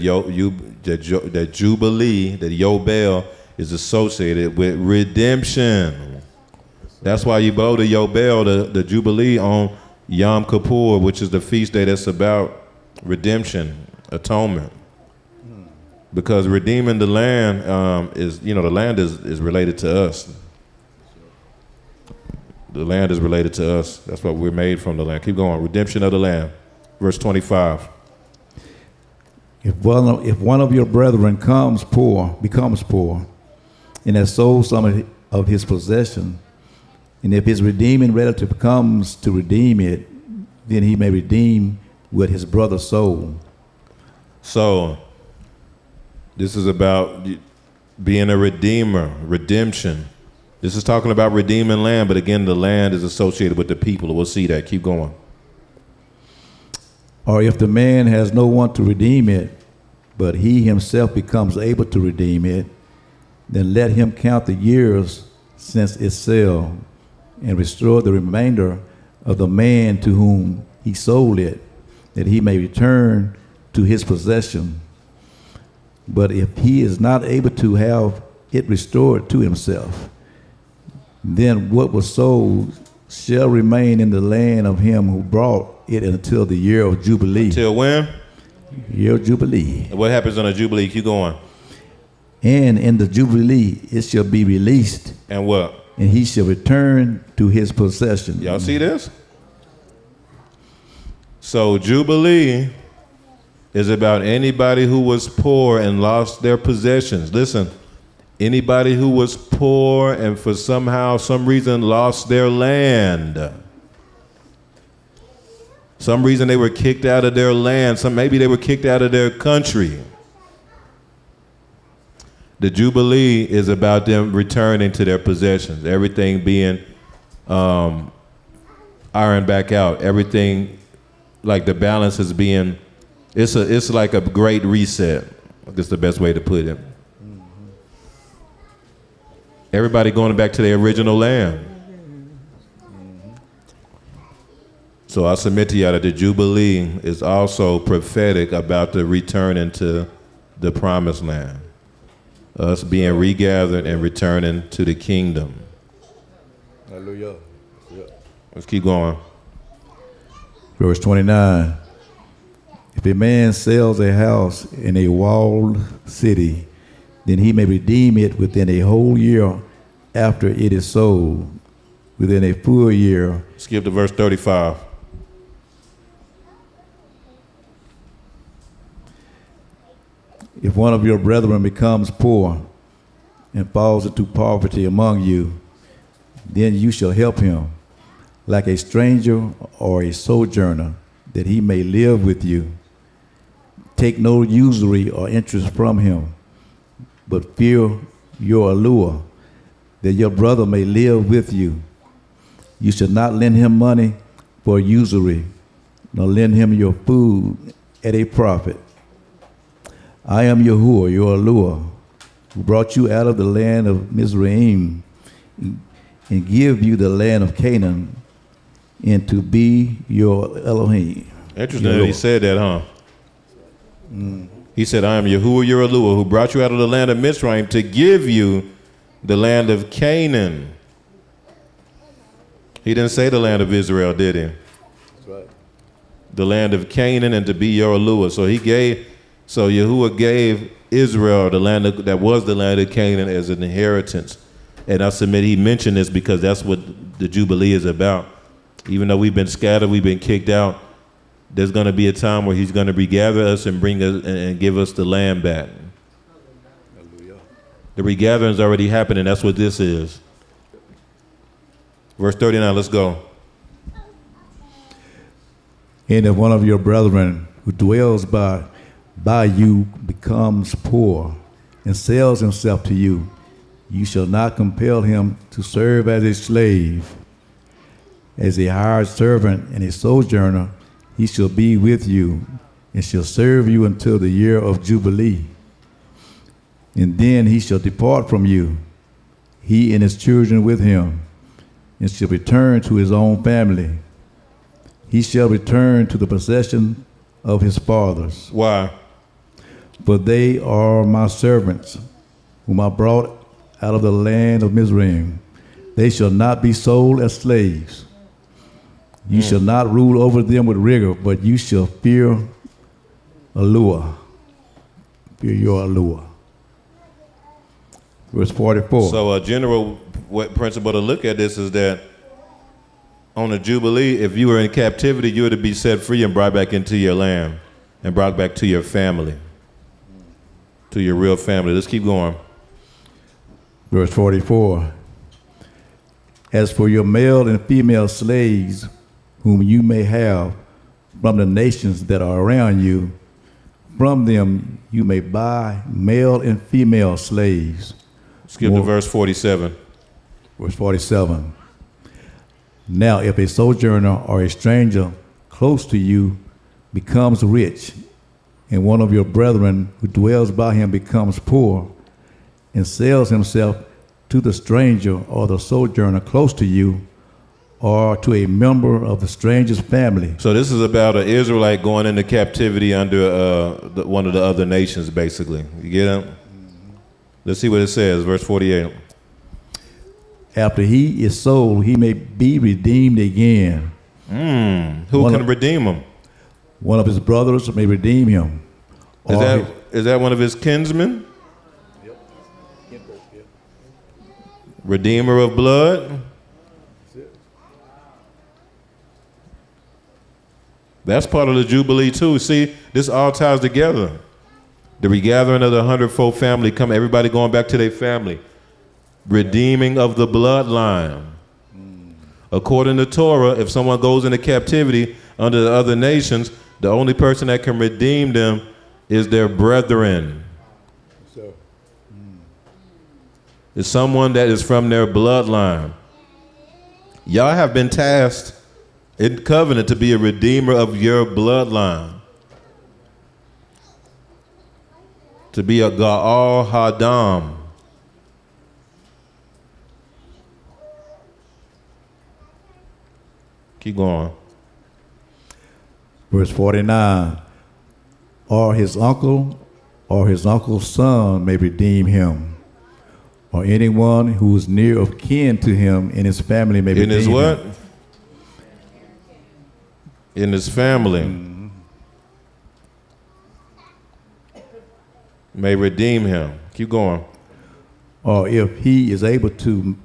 that Jubilee, that Yobel is associated with redemption. That's why you blow the Yobel, the Jubilee, on Yom Kippur, which is the feast day that's about redemption, atonement. Because redeeming the land is, the land is related to us. The land is related to us. That's what we're made from, the land. Keep going. Redemption of the land. Verse 25. If one of your brethren becomes poor, and has sold some of his possession, and if his redeeming relative comes to redeem it, then he may redeem what his brother sold. So, this is about being a redeemer, redemption. This is talking about redeeming land, but again, the land is associated with the people. We'll see that. Keep going. Or if the man has no one to redeem it, but he himself becomes able to redeem it, then let him count the years since its sale and restore the remainder of the man to whom he sold it, that he may return to his possession. But if he is not able to have it restored to himself, then what was sold shall remain in the land of him who brought it until the year of Jubilee. Until when? Year of Jubilee. What happens on a Jubilee? Keep going. And in the Jubilee it shall be released. And what? And he shall return to his possession. Y'all see this? So Jubilee is about anybody who was poor and lost their possessions. Listen, anybody who was poor and for some reason lost their land. Some reason they were kicked out of their land. Maybe they were kicked out of their country. The Jubilee is about them returning to their possessions. Everything being ironed back out. Everything, like the balance is being, it's like a great reset. That's the best way to put it. Everybody going back to their original land. So I submit to y'all that the Jubilee is also prophetic about the returning to the promised land. Us being regathered and returning to the kingdom. Hallelujah. Let's keep going. Verse 29. If a man sells a house in a walled city, then he may redeem it within a whole year after it is sold, within a full year. Skip to verse 35. If one of your brethren becomes poor and falls into poverty among you, then you shall help him, like a stranger or a sojourner, that he may live with you. Take no usury or interest from him, but fear your allure, that your brother may live with you. You shall not lend him money for usury, nor lend him your food at a profit. I am Yahuwah, your allure, who brought you out of the land of Mizraim, and give you the land of Canaan, and to be your Elohim. Interesting that he said that, huh? He said, I am Yahuwah, your allure, who brought you out of the land of Mizraim to give you the land of Canaan. He didn't say the land of Israel, did he? That's right. The land of Canaan and to be your allure. So Yahuwah gave Israel the land that was the land of Canaan as an inheritance. And I submit he mentioned this because that's what the Jubilee is about. Even though we've been scattered, we've been kicked out, there's going to be a time where he's going to regather us and bring us and give us the land back. Hallelujah. The regathering's already happened, and that's what this is. Verse 39, let's go. And if one of your brethren who dwells by you becomes poor and sells himself to you, you shall not compel him to serve as a slave. As a hired servant and a sojourner, he shall be with you and shall serve you until the year of Jubilee. And then he shall depart from you, he and his children with him, and shall return to his own family. He shall return to the possession of his fathers. Why? For they are my servants, whom I brought out of the land of Mizraim. They shall not be sold as slaves. You shall not rule over them with rigor, but you shall fear allure. Fear your allure. Verse 44. So a general principle to look at this is that on the Jubilee, if you were in captivity, you were to be set free and brought back into your land and brought back to your family, to your real family. Let's keep going. Verse 44. As for your male and female slaves, whom you may have from the nations that are around you, from them you may buy male and female slaves. Skip to verse 47. Verse 47. Now, if a sojourner or a stranger close to you becomes rich, and one of your brethren who dwells by him becomes poor, and sells himself to the stranger or the sojourner close to you, or to a member of the stranger's family. So this is about an Israelite going into captivity under one of the other nations, basically. You get it? Let's see what it says, verse 48. After he is sold, he may be redeemed again. Who can redeem him? One of his brothers may redeem him. Is that one of his kinsmen? Yep. Redeemer of blood? That's part of the Jubilee too. See, this all ties together. The regathering of the 100-fold family, everybody going back to their family. Redeeming of the bloodline. According to Torah, if someone goes into captivity under the other nations, the only person that can redeem them is their brethren. It's someone that is from their bloodline. Y'all have been tasked in covenant to be a redeemer of your bloodline. To be a Ga'al Hadam. Keep going. Verse 49. Or his uncle or his uncle's son may redeem him, or anyone who is near of kin to him in his family may redeem him. In his what? In his family. may redeem him. Keep going. Or if he is able to,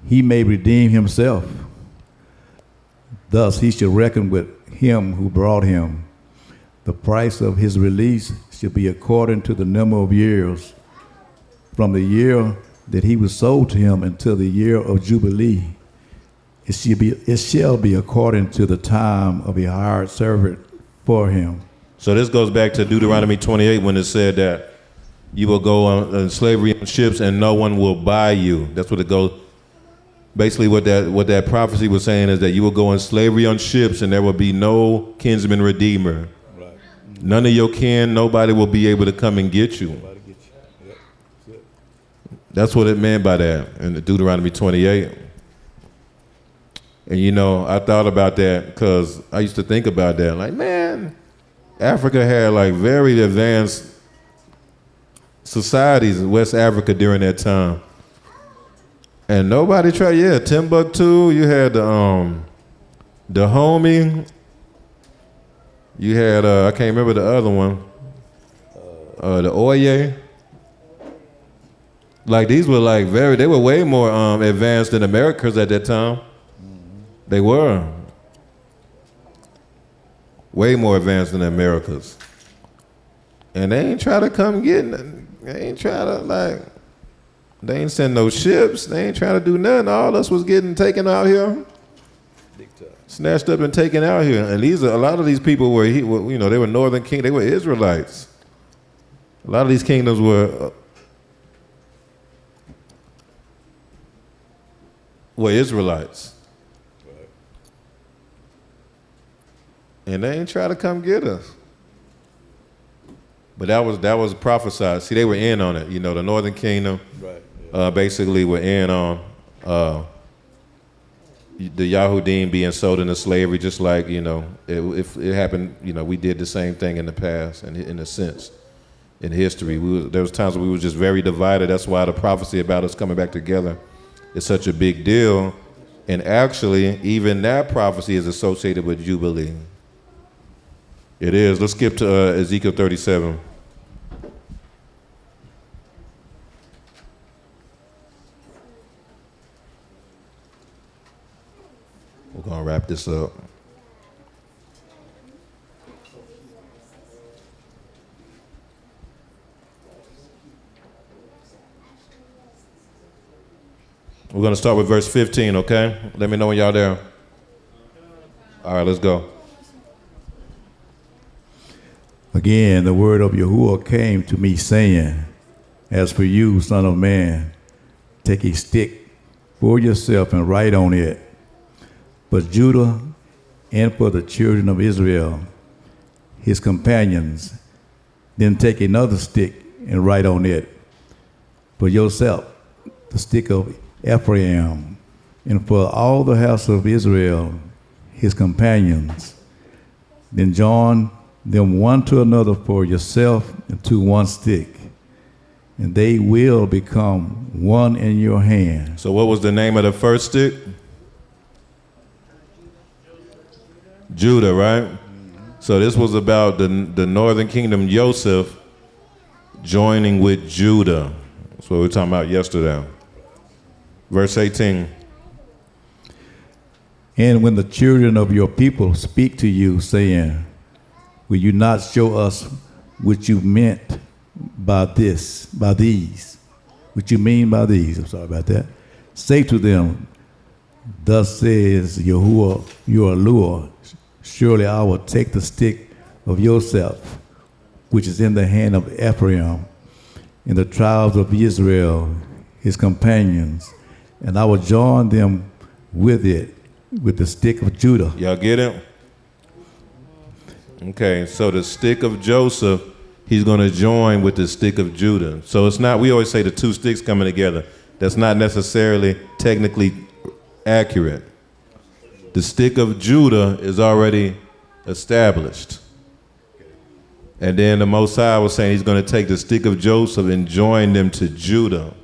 he may redeem himself. Thus he shall reckon with him who brought him. The price of his release shall be according to the number of years, from the year that he was sold to him until the year of Jubilee. It shall be according to the time of a hired servant for him. So this goes back to Deuteronomy 28 when it said that you will go on slavery on ships and no one will buy you. That's what it goes. Basically, what that prophecy was saying is that you will go in slavery on ships and there will be no kinsman redeemer. Right. None of your kin, nobody will be able to come and get you. That's what it meant by that in Deuteronomy 28. And you know, I thought about that because I used to think about that. Like, man, Africa had like very advanced societies in West Africa during that time. And nobody tried, Timbuktu, you had the homie, you had, I can't remember the other one, the Oye. Like these were like they were way more advanced than Americans at that time. Mm-hmm. They were. Way more advanced than the Americas. And they ain't try to come get, they ain't try to they ain't send no ships. They ain't trying to do nothing. All us was getting taken out here. Big time. Snatched up and taken out here. And a lot of these people were, they were northern king. They were Israelites. A lot of these kingdoms were Israelites. Right. And they ain't try to come get us. But that was prophesied. See, they were in on it. You know, the northern kingdom. Right. Basically were in on the Yahudim being sold into slavery, just like, if it happened, we did the same thing in the past, in a sense, in history. There was times when we were just very divided. That's why the prophecy about us coming back together is such a big deal. And actually, even that prophecy is associated with Jubilee. It is. Let's skip to Ezekiel 37. We're going to wrap this up. We're going to start with verse 15, okay? Let me know when y'all there. All right, let's go. Again, the word of Yahuwah came to me, saying, as for you, son of man, take a stick for yourself and write on it, for Judah and for the children of Israel, his companions. Then take another stick and write on it, for yourself, the stick of Ephraim, and for all the house of Israel, his companions. Then join them one to another for yourself and to one stick, and they will become one in your hand. So what was the name of the first stick? Judah, right? Mm-hmm. So this was about the northern kingdom, Joseph, joining with Judah. That's what we were talking about yesterday. Verse 18. And when the children of your people speak to you, saying, will you not show us what you meant by these? What you mean by these? I'm sorry about that. Say to them, thus says Yahuwah, your Lord, surely I will take the stick of Joseph, which is in the hand of Ephraim, and the tribes of Israel, his companions, and I will join them with it, with the stick of Judah. Y'all get it? Okay, so the stick of Joseph, he's going to join with the stick of Judah. So it's not, we always say the two sticks coming together. That's not necessarily technically accurate. The stick of Judah is already established. And then the Most High was saying he's going to take the stick of Joseph and join them to Judah.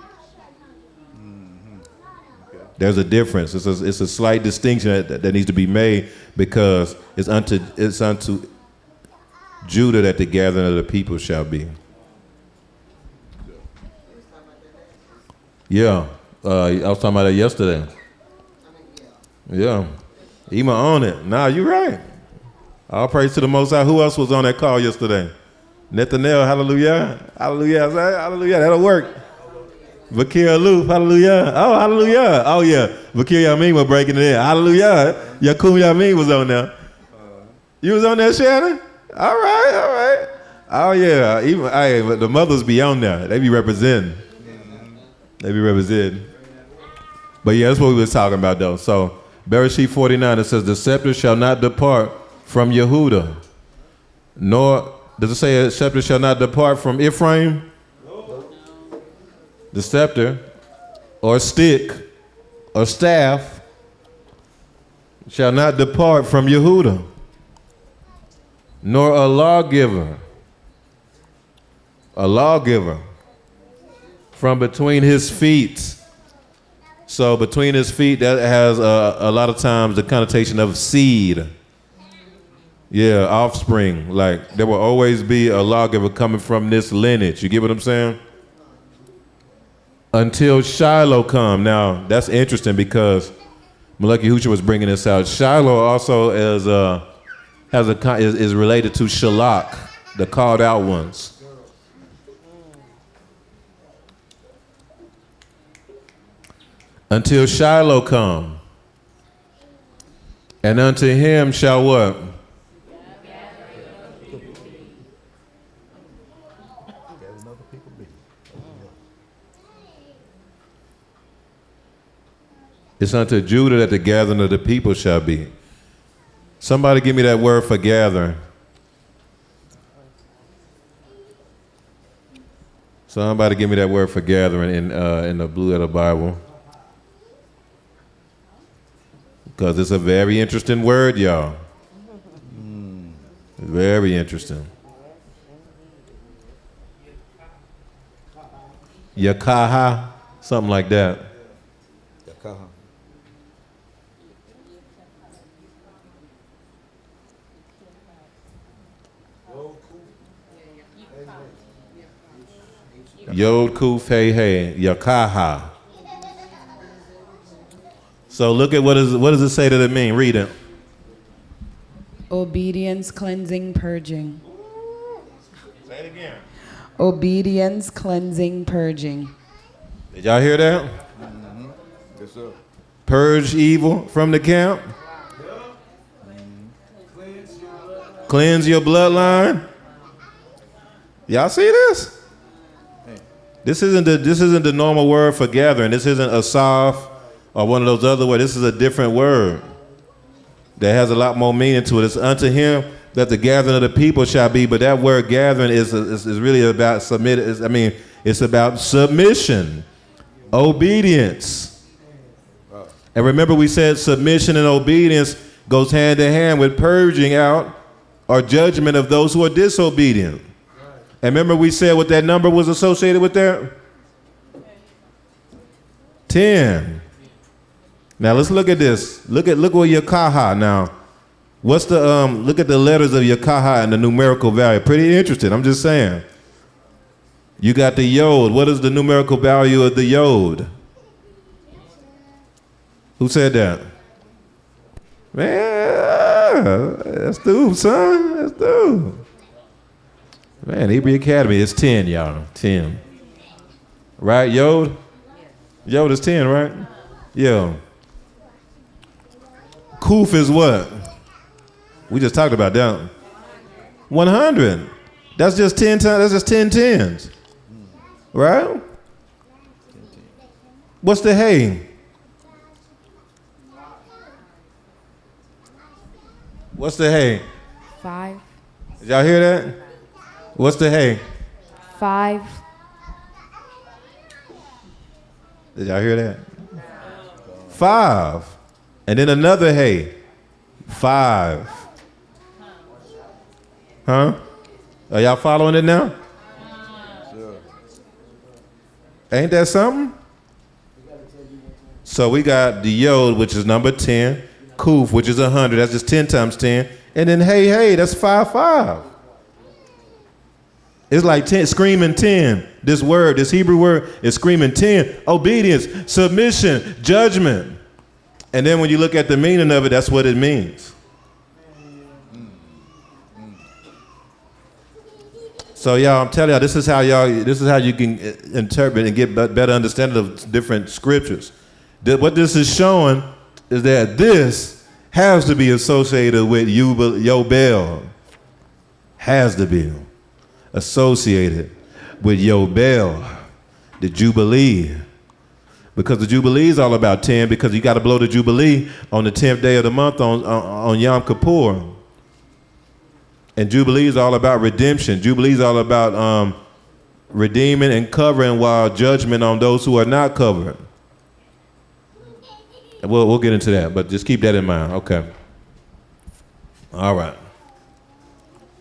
There's a difference. It's a slight distinction that needs to be made, because it's unto Judah that the gathering of the people shall be. Yeah. I was talking about that yesterday. Yeah. Ema on it. Nah, you right. All praise to the Most High. Who else was on that call yesterday? Nathaniel, hallelujah. Hallelujah. Hallelujah. That'll work. Vakir Aloof, hallelujah. Oh, hallelujah. Oh, yeah. Vakir Yamin was breaking it in. Hallelujah. Yakum Yamin was on there. You was on there, Shannon? All right. Oh, yeah. Even but the mothers be on there. They be representing. But yeah, that's what we was talking about, though. So, Bereshit 49, it says, the scepter shall not depart from Yehuda, nor, does it say a scepter shall not depart from Ephraim? No. The scepter, or stick, or staff, shall not depart from Yehuda, nor a lawgiver from between his feet. So between his feet, that has a lot of times the connotation of seed. Yeah, offspring. Like there will always be a lawgiver coming from this lineage. You get what I'm saying? Until Shiloh come. Now that's interesting because Malaki Husha was bringing this out. Shiloh also is related to Shalak, the called out ones. Until Shiloh come, and unto him shall what? It's unto Judah that the gathering of the people shall be. Somebody give me that word for gathering. Somebody give me that word for gathering in the blue of the Bible. Because it's a very interesting word, y'all. Very interesting. Yakaha, something like that. Yakaha. Yod Kuf Hey Hey, Yakaha. So look at what does it say that it mean? Read it. Obedience, cleansing, purging. Say it again. Obedience, cleansing, purging. Did y'all hear that? Mm-hmm. Yes, sir. Purge evil from the camp. Cleanse your bloodline. Y'all see this? This isn't the normal word for gathering. This isn't asaf or one of those other words. This is a different word that has a lot more meaning to it. It's unto him that the gathering of the people shall be. But that word gathering is really about submit. It's about submission, obedience. And remember, we said submission and obedience goes hand in hand with purging out or judgment of those who are disobedient. And remember, we said what that number was associated with that? 10. Now let's look at this. Look what Yakaha now. What's the look at the letters of Yakaha and the numerical value. Pretty interesting. I'm just saying. You got the Yod. What is the numerical value of the Yod? Who said that? Man, that's dude, son. That's dude. Man, Hebrew Academy is 10, y'all. 10. Right, Yod? Yod is 10, right? Yeah. Kuf is what? We just talked about that. 100. That's just 10 times. That's just 10 tens. Right? What's the hay? What's the hay? 5. Did y'all hear that? What's the hay? 5. Did y'all hear that? 5. And then another hay. 5. Huh? Are y'all following it now? Sure. Ain't that something? So we got the Yod, which is number 10. Kuf, which is 100. That's just 10 times 10. And then hey, that's 5. It's like 10, screaming 10. This word, this Hebrew word is screaming 10. Obedience, submission, judgment. And then when you look at the meaning of it, that's what it means. So y'all, I'm telling y'all, this is how you can interpret and get better understanding of different scriptures. What this is showing is that this has to be associated with Yobel. Has to be associated with Yobel, the Jubilee. Because the Jubilee is all about 10, because you got to blow the Jubilee on the 10th day of the month on Yom Kippur. And Jubilee is all about redemption. Jubilee is all about redeeming and covering while judgment on those who are not covered. We'll get into that, but just keep that in mind. Okay. All right.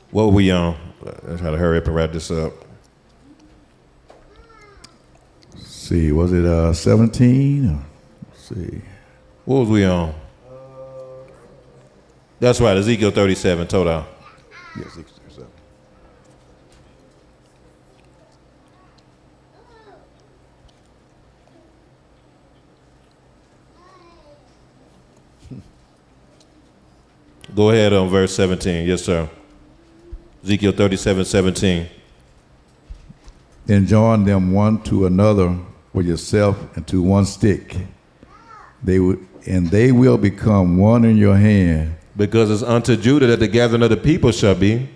What were we on? Let's try to hurry up and wrap this up. Let's see, was it 17? Let's see. What was we on? That's right, Ezekiel 37, total. Yes, 67. Go ahead on verse 17. Yes, sir. Ezekiel 37:17. Then join them one to another for yourself and to one stick. They will become one in your hand. Because it's unto Judah that the gathering of the people shall be.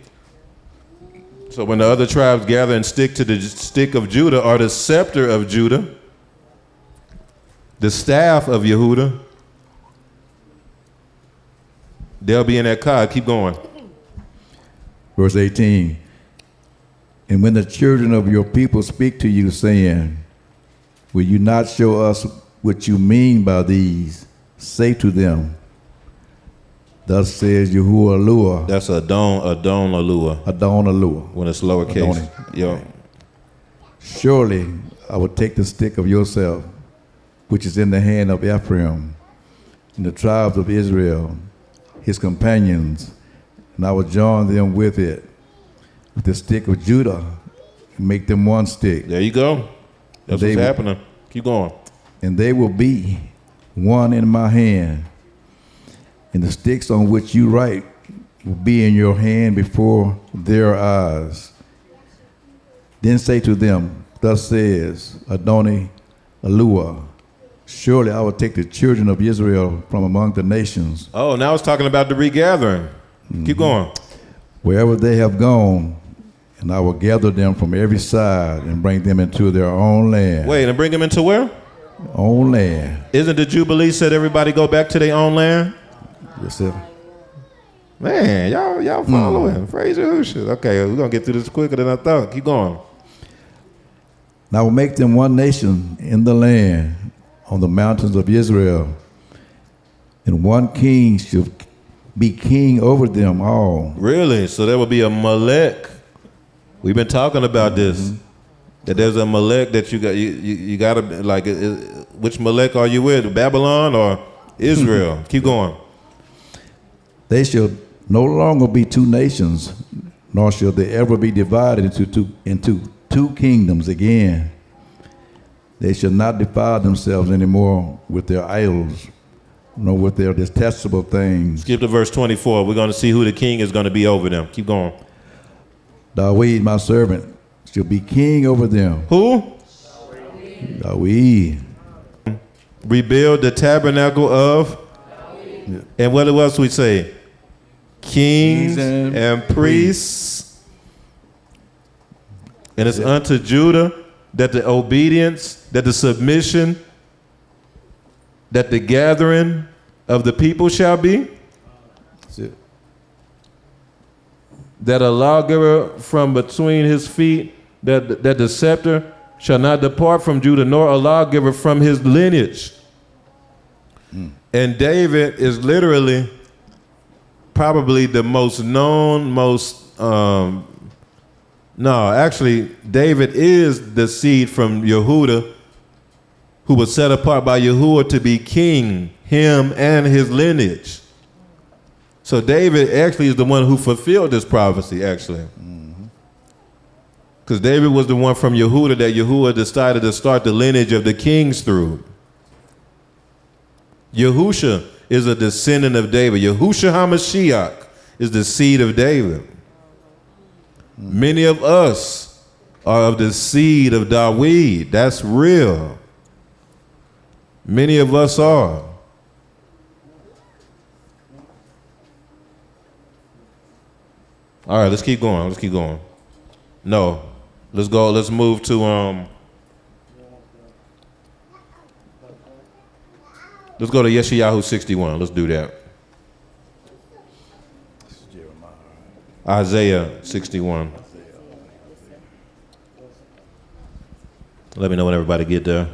So when the other tribes gather and stick to the stick of Judah, or the scepter of Judah, the staff of Yehuda, they'll be in that cod. Keep going. Verse 18. And when the children of your people speak to you, saying, will you not show us what you mean by these? Say to them, thus says Yahuwah. That's Adon Alua. Adon Alua. When it's lowercase. Yo. Surely I will take the stick of yourself, which is in the hand of Ephraim, and the tribes of Israel, his companions, and I will join them with it, with the stick of Judah, and make them one stick. There you go. That's what's happening. Keep going. And they will be one in my hand, and the sticks on which you write will be in your hand before their eyes. Then say to them, thus says Adoni Alua, surely I will take the children of Israel from among the nations. Oh, now it's talking about the regathering. Keep going. Wherever they have gone, and I will gather them from every side and bring them into their own land. Wait, and bring them into where? Own land. Isn't the Jubilee said everybody go back to their own land? Yes, sir. Man, y'all following. Praise Yahushua. Okay, we're going to get through this quicker than I thought. Keep going. And I will make them one nation in the land on the mountains of Israel, and one king shall be king over them all. Really? So there will be a Melech. We've been talking about this. That there's a Melech that you got to, like, which Melech are you with? Babylon or Israel? Keep going. They shall no longer be two nations, nor shall they ever be divided into two kingdoms again. They shall not defile themselves anymore with their idols, nor with their detestable things. Skip to verse 24. We're going to see who the king is going to be over them. Keep going. David, my servant, shall be king over them. Who? David. Rebuild the tabernacle of, and what else we say? Kings and priests. And it's unto Judah that the obedience, that the submission, that the gathering of the people shall be. That's it. That a lawgiver from between his feet, that the scepter shall not depart from Judah, nor a lawgiver from his lineage. And David is literally probably the most known, David is the seed from Yehuda, who was set apart by Yahuwah to be king, him and his lineage. So David actually is the one who fulfilled this prophecy, actually. Because David was the one from Yehuda that Yahuwah decided to start the lineage of the kings through. Yahusha is a descendant of David. Yahusha HaMashiach is the seed of David. Many of us are of the seed of Dawid. That's real. Many of us are. All right, let's keep going. Let's keep going. No, let's go. Let's move to Let's go to Yeshayahu 61. Let's do that. Isaiah 61. Let me know when everybody get there.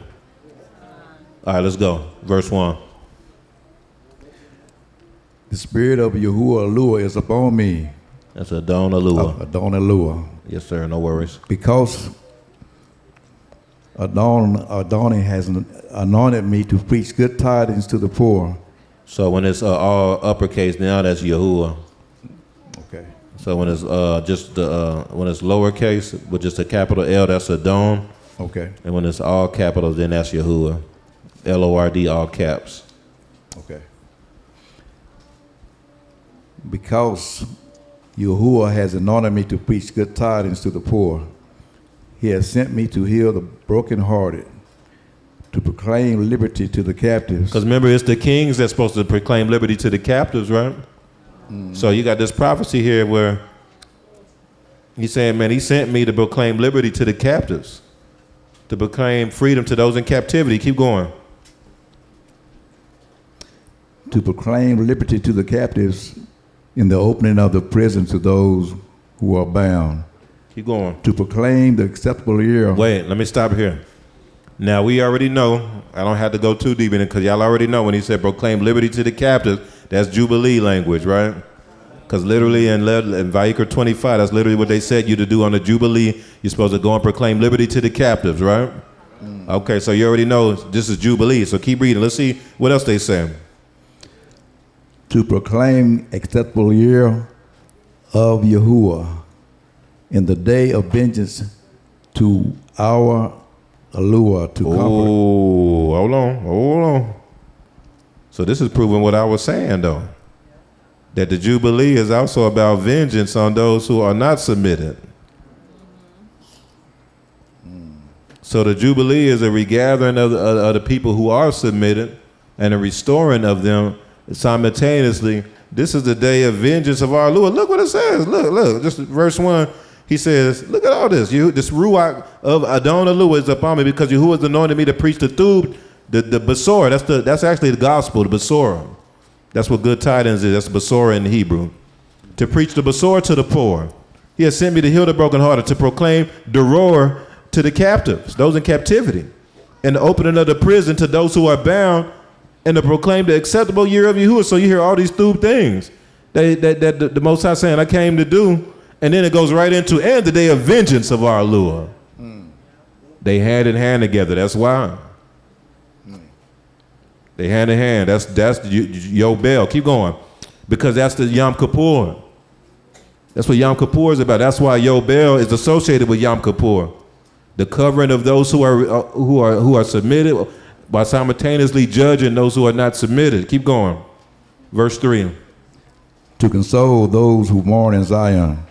All right, let's go. Verse 1. The spirit of Yahuwah Eluah is upon me. That's Adon Alua. Adon Eluah. Yes, sir. No worries. Because Adonai has anointed me to preach good tidings to the poor. So when it's all uppercase now, that's Yahuwah. Okay. So when it's just when it's lowercase with just a capital L, that's Adon. Okay. And when it's all capitals, then that's Yahuwah. Lord, all caps. Okay. Because Yahuwah has anointed me to preach good tidings to the poor. He has sent me to heal the brokenhearted, to proclaim liberty to the captives. Because remember, it's the kings that's supposed to proclaim liberty to the captives, right? So you got this prophecy here where he's saying, man, he sent me to proclaim liberty to the captives, to proclaim freedom to those in captivity. Keep going. To proclaim liberty to the captives in the opening of the prison to those who are bound. Keep going. To proclaim the acceptable year. Wait, let me stop here. Now, we already know, I don't have to go too deep in it because y'all already know when he said proclaim liberty to the captives, that's Jubilee language, right? Because literally in Vayikra 25, that's literally what they said you to do on the Jubilee. You're supposed to go and proclaim liberty to the captives, right? Okay, so you already know this is Jubilee, so keep reading. Let's see what else they say. To proclaim acceptable year of Yahuwah in the day of vengeance to our Eluah to comfort. Oh, hold on. So this is proving what I was saying, though. That the Jubilee is also about vengeance on those who are not submitted. So the Jubilee is a regathering of the people who are submitted and a restoring of them simultaneously. This is the day of vengeance of our Lord. Look what it says. Look. Just verse 1. He says, look at all this. This ruach of Adon Eluah is upon me because Yahuwah has anointed me to preach the Thub, the Besorah. That's actually the gospel, the Besorah. That's what good tidings is. That's Besorah in Hebrew. To preach the Besorah to the poor. He has sent me to heal the brokenhearted, to proclaim Doror to the captives, those in captivity, and the opening of the prison to those who are bound, and to proclaim the acceptable year of Yahuwah. So you hear all these Thub things that the Most High saying I came to do. And then it goes right into, and the day of vengeance of our Lord. They hand in hand together. That's why. They hand in hand. That's Yobel. Keep going. Because that's the Yom Kippur. That's what Yom Kippur is about. That's why Yobel is associated with Yom Kippur. The covering of those who are submitted by simultaneously judging those who are not submitted. Keep going. Verse 3. To console those who mourn in Zion.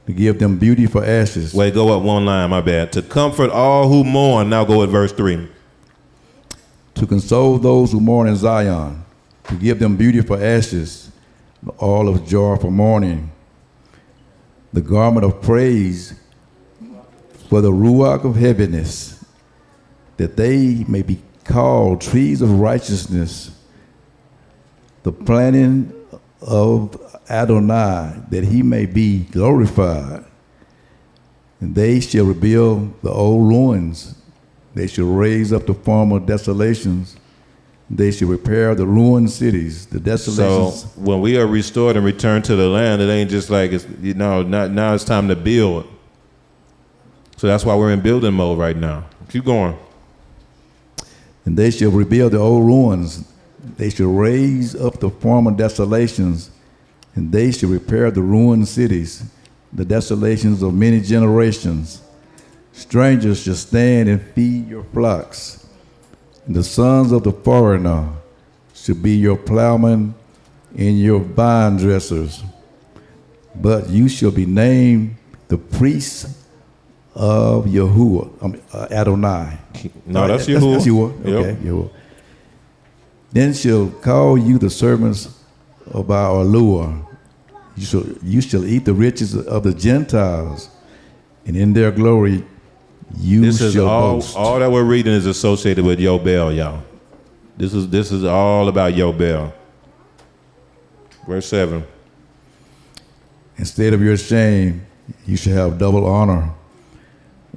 To give them beauty for ashes. Wait, go up one line, my bad. To comfort all who mourn. Now go at verse 3. To console those who mourn in Zion. To give them beauty for ashes. All of joy for mourning. The garment of praise for the ruach of heaviness. That they may be called trees of righteousness. The planting of Adonai, that he may be glorified. And they shall rebuild the old ruins. They shall raise up the former desolations. They shall repair the ruined cities, the desolations. So when we are restored and returned to the land, it ain't just like it's now it's time to build. So that's why we're in building mode right now. Keep going. And they shall rebuild the old ruins. They shall raise up the former desolations. And they shall repair the ruined cities, the desolations of many generations. Strangers shall stand and feed your flocks. And the sons of the foreigner shall be your plowmen and your vine dressers. But you shall be named the priests of Yahuwah, Adonai. No, that's Yahuwah. That's Yahuwah. Yep. Okay, Yahuwah. Then shall call you the servants of our Lord. You shall eat the riches of the Gentiles, and in their glory you This is shall all boast. all that we're reading is associated with Yobel, y'all. This is all about Yobel. Verse 7. Instead of your shame, you shall have double honor.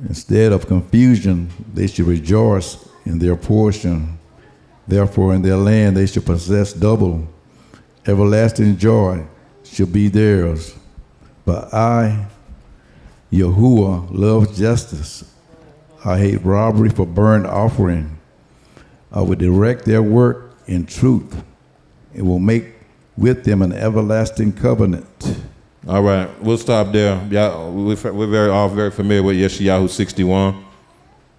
Instead of confusion, they shall rejoice in their portion. Therefore, in their land they shall possess double. Everlasting joy shall be theirs. But I, Yahuwah, love justice. I hate robbery for burnt offering. I will direct their work in truth and will make with them an everlasting covenant. All right, we'll stop there. Y'all, we're all very familiar with Yeshayahu 61,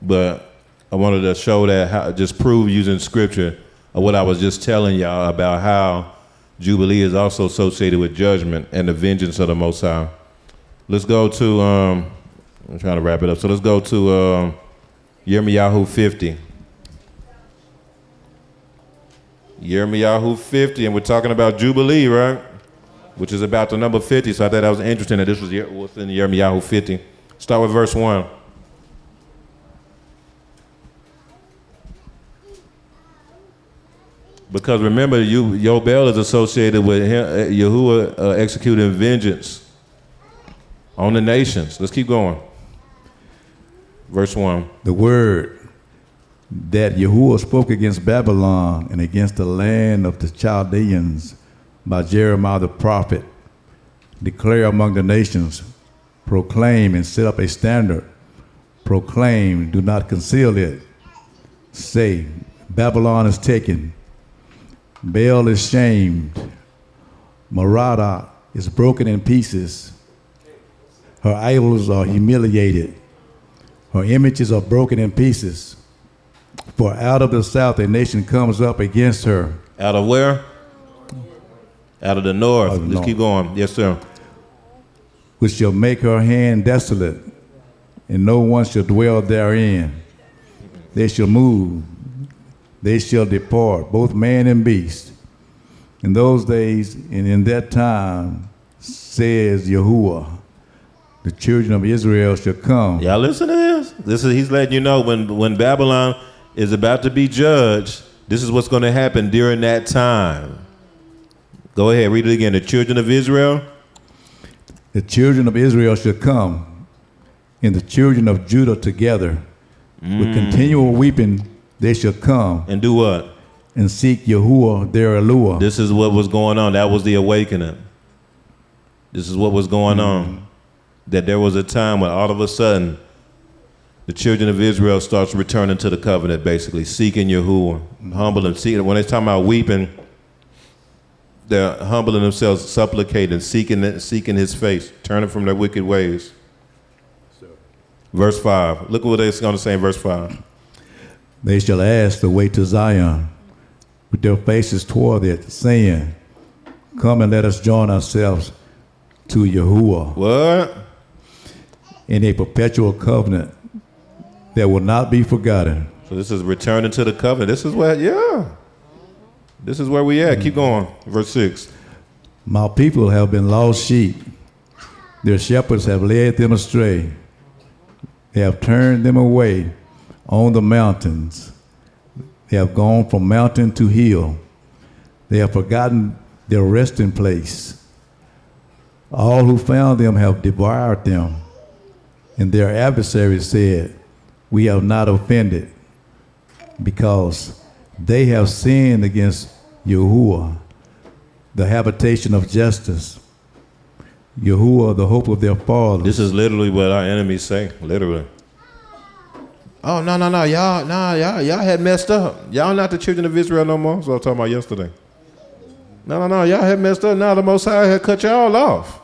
but I wanted to show that, just prove using scripture of what I was just telling y'all about how Jubilee is also associated with judgment and the vengeance of the Most High. Let's go to, I'm trying to wrap it up. So let's go to Yirmiyahu 50. Yirmiyahu 50, and we're talking about Jubilee, right? Which is about the number 50, so I thought that was interesting that this was within Yirmiyahu 50. Start with verse 1. Because remember, Yobel is associated with Yahuwah executing vengeance on the nations. Let's keep going. Verse 1. The word that Yahuwah spoke against Babylon and against the land of the Chaldeans by Jeremiah the prophet, declare among the nations, proclaim and set up a standard. Proclaim, do not conceal it. Say, Babylon is taken. Baal is shamed. Marada is broken in pieces. Her idols are humiliated. Her images are broken in pieces. For out of the south a nation comes up against her. Out of where? Out of the north. Out of the Let's north. keep going. Yes, sir. Which shall make her hand desolate, and no one shall dwell therein. They shall move, they shall depart, both man and beast. In those days and in that time, says Yahuwah, the children of Israel shall come. Y'all listen to this? He's letting you know when Babylon is about to be judged, this is what's going to happen during that time. Go ahead, read it again. The children of Israel. The children of Israel shall come, and the children of Judah together. With continual weeping they shall come. And do what? And seek Yahuwah their Eluah. This is what was going on. That was the awakening. This is what was going on. That there was a time when all of a sudden the children of Israel starts returning to the covenant, basically, seeking Yahuwah, humbling, seeking. When they're talking about weeping, they're humbling themselves, supplicating, seeking his face, turning from their wicked ways. Verse 5. Look at what it's going to say in verse 5. They shall ask the way to Zion, with their faces toward it, saying, come and let us join ourselves to Yahuwah What? in a perpetual covenant that will not be forgotten. So this is returning to the covenant. This is where, this is where we at. Keep going. Verse 6. My people have been lost sheep. Their shepherds have led them astray. They have turned them away on the mountains. They have gone from mountain to hill. They have forgotten their resting place. All who found them have devoured them. And their adversaries said, we have not offended, because they have sinned against Yahuwah, the habitation of justice. Yahuwah, the hope of their fathers. This is literally what our enemies say, literally. Oh, no, y'all had messed up. Y'all not the children of Israel no more. That's what I was talking about yesterday. No, y'all had messed up. Now the Most High had cut y'all off.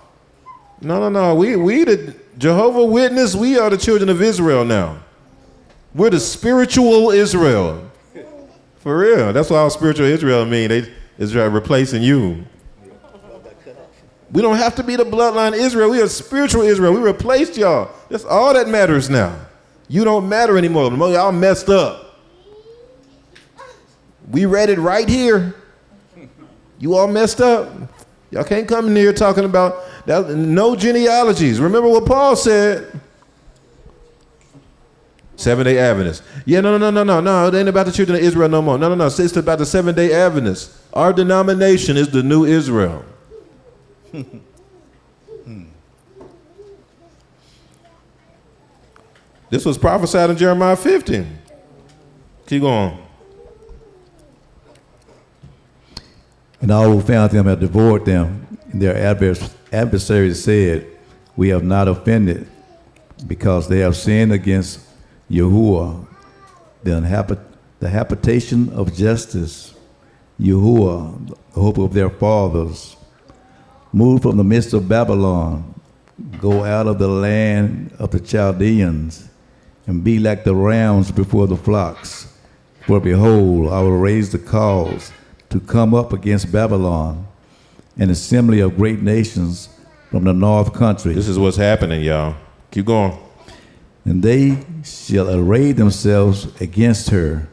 No, we the Jehovah Witness, we are the children of Israel now. We're the spiritual Israel. For real. That's what all spiritual Israel mean. It's replacing you. We don't have to be the bloodline Israel. We are spiritual Israel. We replaced y'all. That's all that matters now. You don't matter anymore. Y'all messed up. We read it right here. You all messed up. Y'all can't come in here talking about that. No genealogies. Remember what Paul said. 7-day Adventists. Yeah, no. It ain't about the children of Israel no more. No. It's about the 7-day Adventists. Our denomination is the new Israel. This was prophesied in Jeremiah 15. Keep going. And all who found them had devoured them, and their adversaries said, we have not offended, because they have sinned against Yahuwah, the habitation of justice, Yahuwah, the hope of their fathers. Move from the midst of Babylon, go out of the land of the Chaldeans, and be like the rams before the flocks. For behold, I will raise the cause to come up against Babylon, an assembly of great nations from the north country. This is what's happening, y'all. Keep going. And they shall array themselves against her.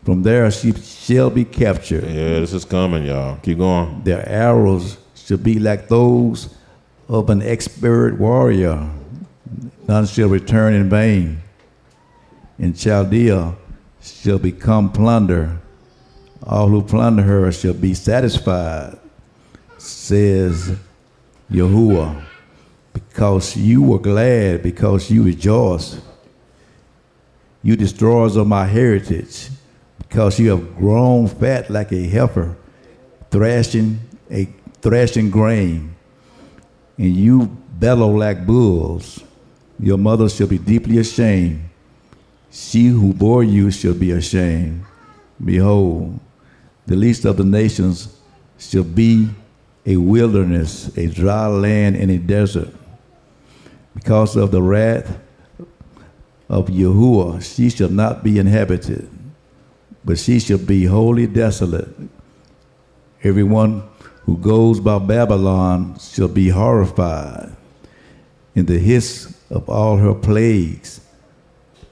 From there she shall be captured. Yeah, this is coming, y'all. Keep going. Their arrows shall be like those of an expert warrior. None shall return in vain. And Chaldea shall become plunder. All who plunder her shall be satisfied, says Yahuwah, because you were glad, because you rejoiced. You destroyers of my heritage, because you have grown fat like a heifer, thrashing grain, and you bellow like bulls. Your mother shall be deeply ashamed. She who bore you shall be ashamed. Behold, the least of the nations shall be a wilderness, a dry land and a desert. Because of the wrath of Yahuwah, she shall not be inhabited, but she shall be wholly desolate. Everyone who goes by Babylon shall be horrified in the hiss of all her plagues.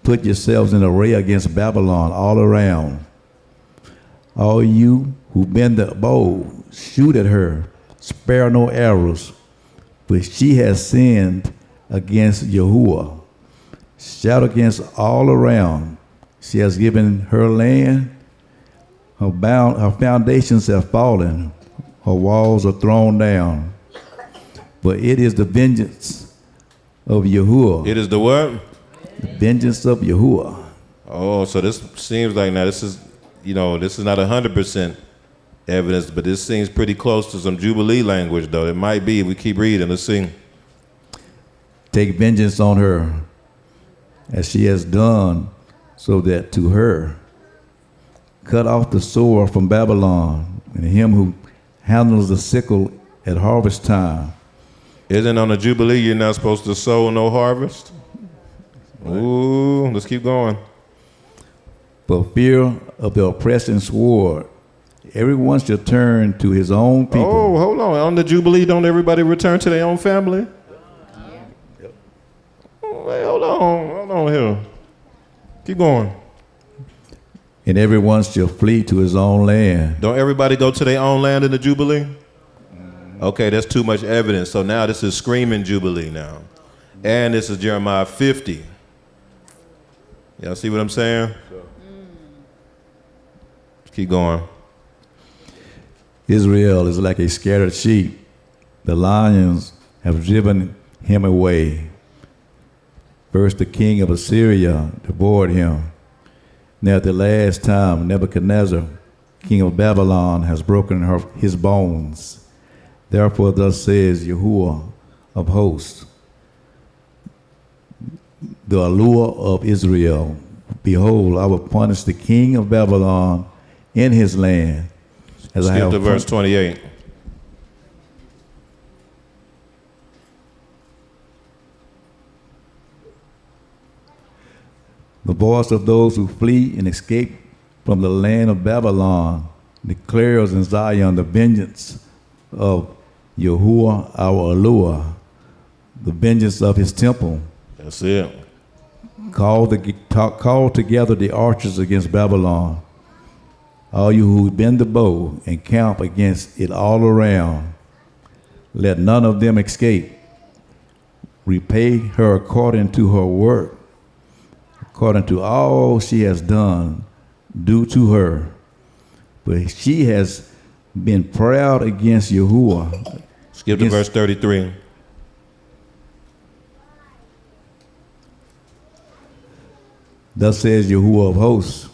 Put yourselves in array against Babylon all around. All you who bend the bow, shoot at her, spare no arrows, for she has sinned against Yahuwah. Shout against all around. She has given her land. Her foundations have fallen. Her walls are thrown down. But it is the vengeance of Yahuwah. It is the what? The vengeance of Yahuwah. Oh, so this seems like now this is not 100% evidence, but this seems pretty close to some Jubilee language, though. It might be. We keep reading. Let's see. Take vengeance on her, as she has done, so that to her cut off the sword from Babylon, and him who handles the sickle at harvest time. Isn't on the Jubilee you're not supposed to sow no harvest? Right. Ooh, let's keep going. For fear of the oppressing sword, everyone shall turn to his own people. Oh, hold on. On the Jubilee, don't everybody return to their own family? Yep. Wait, hold on here. Keep going. And everyone shall flee to his own land. Don't everybody go to their own land in the Jubilee? Okay, that's too much evidence. So now this is screaming Jubilee now. And this is Jeremiah 50. Y'all see what I'm saying? Keep going. Israel is like a scattered sheep. The lions have driven him away. First the king of Assyria devoured him. Now at the last time, Nebuchadnezzar, king of Babylon, has broken his bones. Therefore thus says Yahuwah of hosts, the allure of Israel. Behold, I will punish the king of Babylon in his land. As I have skip to verse 28. The voice of those who flee and escape from the land of Babylon declares in Zion the vengeance of Yahuwah our Eluah, the vengeance of his temple. That's it. Call together the archers against Babylon, all you who bend the bow and camp against it all around. Let none of them escape. Repay her according to her work, according to all she has done, do to her. But she has been proud against Yahuwah. Skip to verse 33. Thus says Yahuwah of hosts,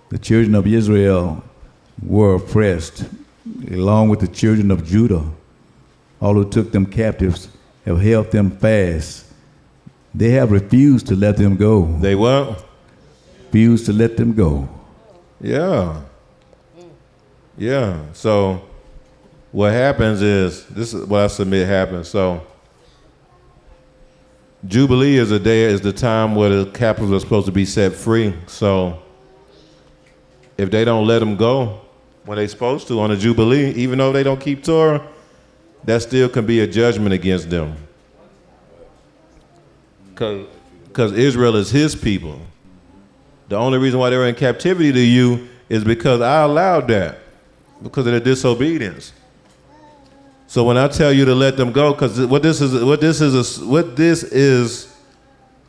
the children of Israel were oppressed, along with the children of Judah. All who took them captives have held them fast. They have refused to let them go. They what? Refused to let them go. Yeah. Yeah. So what happens is, this is what I submit happens. So Jubilee is the time where the captives are supposed to be set free. So if they don't let them go when they're supposed to on a Jubilee, even though they don't keep Torah, that still can be a judgment against them. Because Israel is his people. The only reason why they were in captivity to you is because I allowed that, because of their disobedience. So when I tell you to let them go, because what this is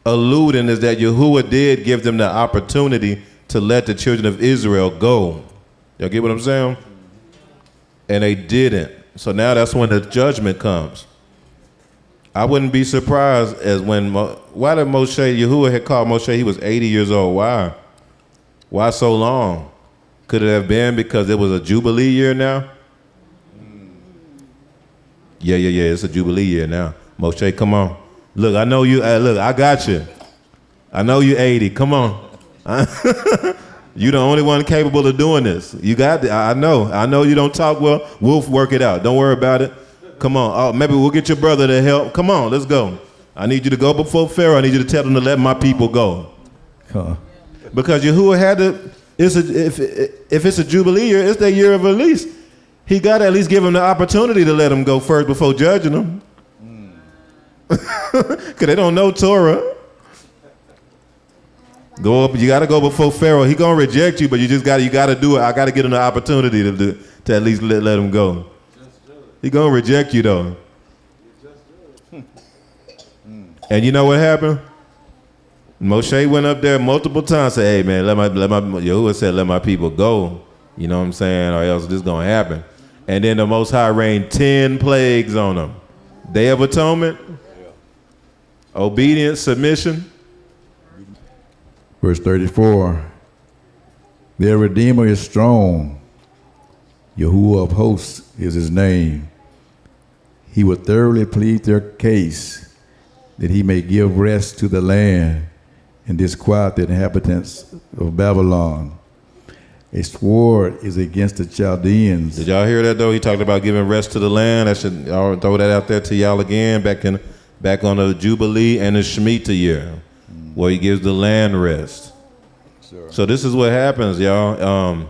alluding is that Yahuwah did give them the opportunity to let the children of Israel go. Y'all get what I'm saying? And they didn't. So now that's when the judgment comes. I wouldn't be surprised as when, why did Yahuwah had called Moshe, he was 80 years old. Why? Why so long? Could it have been because it was a Jubilee year now? Yeah, it's a Jubilee year now. Moshe, come on. Look, I know you, look, I got you. I know you 80, come on. You the only one capable of doing this. You got it, I know you don't talk well. We'll work it out, don't worry about it. Come on, oh, maybe we'll get your brother to help. Come on, let's go. I need you to go before Pharaoh. I need you to tell them to let my people go. Because Yahuwah had to, if it's a Jubilee year, it's their year of release. He got to at least give them the opportunity to let them go first before judging them. Because they don't know Torah. Go up, you got to go before Pharaoh. He going to reject you, but you got to do it. I got to give him the opportunity to at least let him go. He going to reject you though. And you know what happened? Moshe went up there multiple times, said, hey man, Yahuwah said, let my people go. You know what I'm saying? Or else this is going to happen. And then the Most High rained 10 plagues on them. Day of Atonement, obedience, submission. Verse 34, their Redeemer is strong. Yahuwah of hosts is his name. He will thoroughly plead their case, that he may give rest to the land and disquiet the inhabitants of Babylon. A sword is against the Chaldeans. Did y'all hear that though? He talked about giving rest to the land. I'll throw that out there to y'all again, back on the Jubilee and the Shemitah year, where he gives the land rest. Sure. So this is what happens, y'all.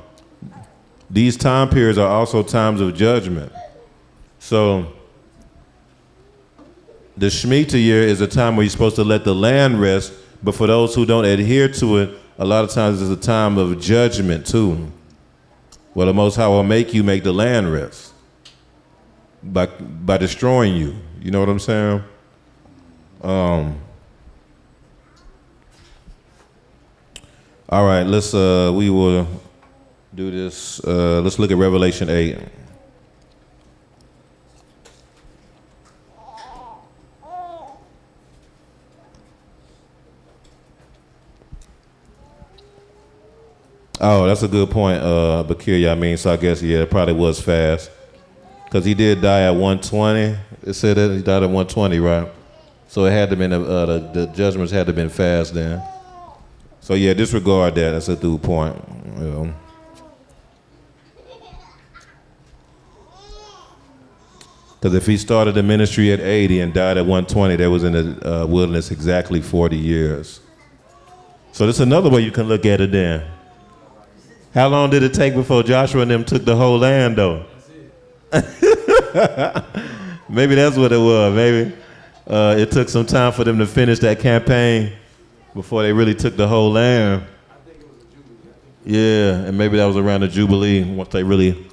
These time periods are also times of judgment. So the Shemitah year is a time where you're supposed to let the land rest, but for those who don't adhere to it, a lot of times it's a time of judgment too. Well, the Most High will make you make the land rest by destroying you. You know what I'm saying? All right, we will do this. Let's look at Revelation 8. Oh, that's a good point, Bakir. I mean, so I guess, yeah, it probably was fast. Because he did die at 120. It said that he died at 120, right? So it had to been, the judgments had to been fast then. So yeah, disregard that. That's a through point. Because if he started the ministry at 80 and died at 120, they was in the wilderness exactly 40 years. So that's another way you can look at it then. How long did it take before Joshua and them took the whole land though? Maybe that's what it was. Maybe it took some time for them to finish that campaign before they really took the whole land. Yeah, and maybe that was around the Jubilee once they really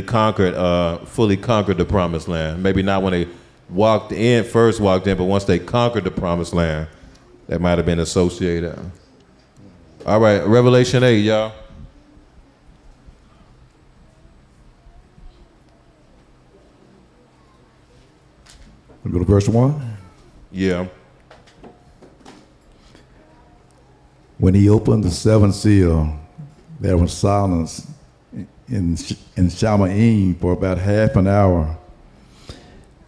conquered, fully conquered the promised land. Maybe not when they first walked in, but once they conquered the promised land, that might have been associated. All right, Revelation 8, y'all. We go to verse 1. Yeah. When he opened the seventh seal, there was silence in Shamaim for about half an hour.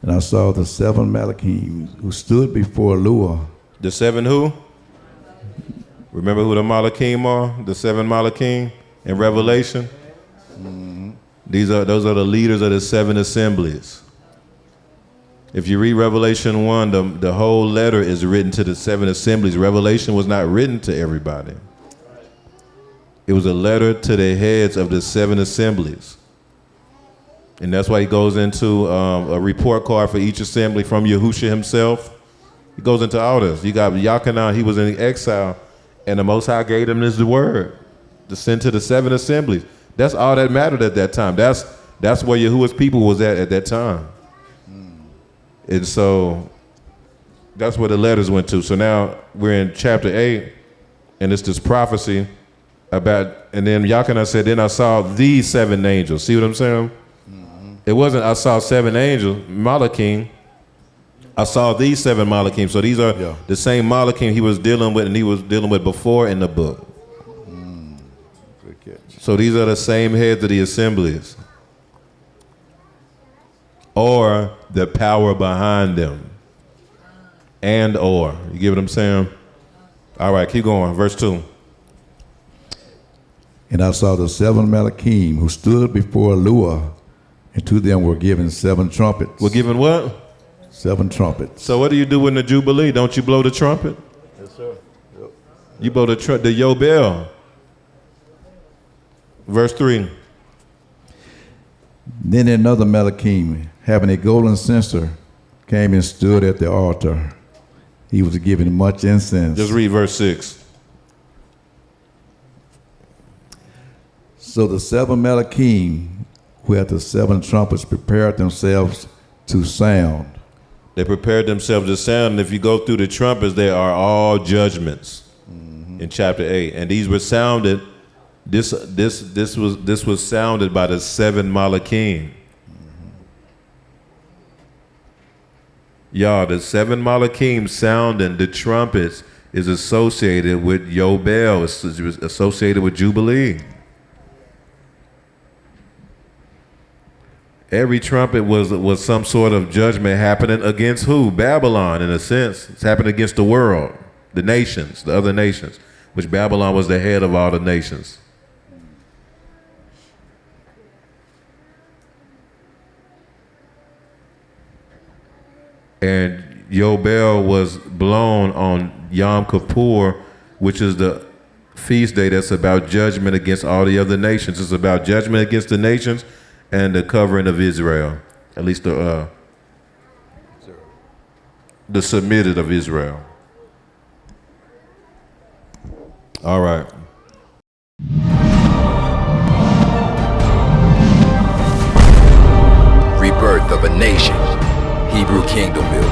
And I saw the seven Malachim who stood before Lua. The seven who? Remember who the Malachim are? The seven Malachim in Revelation? Mm-hmm. Those are the leaders of the seven assemblies. If you read Revelation 1, the whole letter is written to the seven assemblies. Revelation was not written to everybody. It was a letter to the heads of the seven assemblies. And that's why he goes into a report card for each assembly from Yahushua himself. He goes into all this. You got Yachanan, he was in exile, and the Most High gave him this word to send to the seven assemblies. That's all that mattered at that time. That's where Yahuwah's people was at that time. And so that's where the letters went to. So now we're in chapter 8, and it's this prophecy about, and then Yachanan said, then I saw these seven angels. See what I'm saying? Mm-hmm. It wasn't I saw seven angels, Malachim. I saw these seven Malachim. So these are the same Malachim he was dealing with and he was dealing with before in the book. Good catch. So these are the same heads of the assemblies. Or the power behind them. And or. You get what I'm saying? All right, keep going. Verse 2. And I saw the seven Malachim who stood before Lua, and to them were given seven trumpets. We're given what? Seven trumpets. So what do you do in the Jubilee? Don't you blow the trumpet? Yes, sir. Yep. You blow the Yobel. Verse 3. Then another Malachim, having a golden censer, came and stood at the altar. He was given much incense. Just read verse 6. So the seven Malachim, who had the seven trumpets, prepared themselves to sound. They prepared themselves to sound, and if you go through the trumpets, they are all judgments in chapter 8. And these were sounded, this was sounded by the seven Malachim. Y'all, the seven Malachim sounding the trumpets is associated with Yobel, it's associated with Jubilee. Every trumpet was some sort of judgment happening against who? Babylon, in a sense. It's happening against the world, the nations, the other nations, which Babylon was the head of all the nations. And Yobel was blown on Yom Kippur, which is the feast day that's about judgment against all the other nations. It's about judgment against the nations and the covering of Israel, at least the submitted of Israel. All right. Rebirth of a nation. Hebrew kingdom building.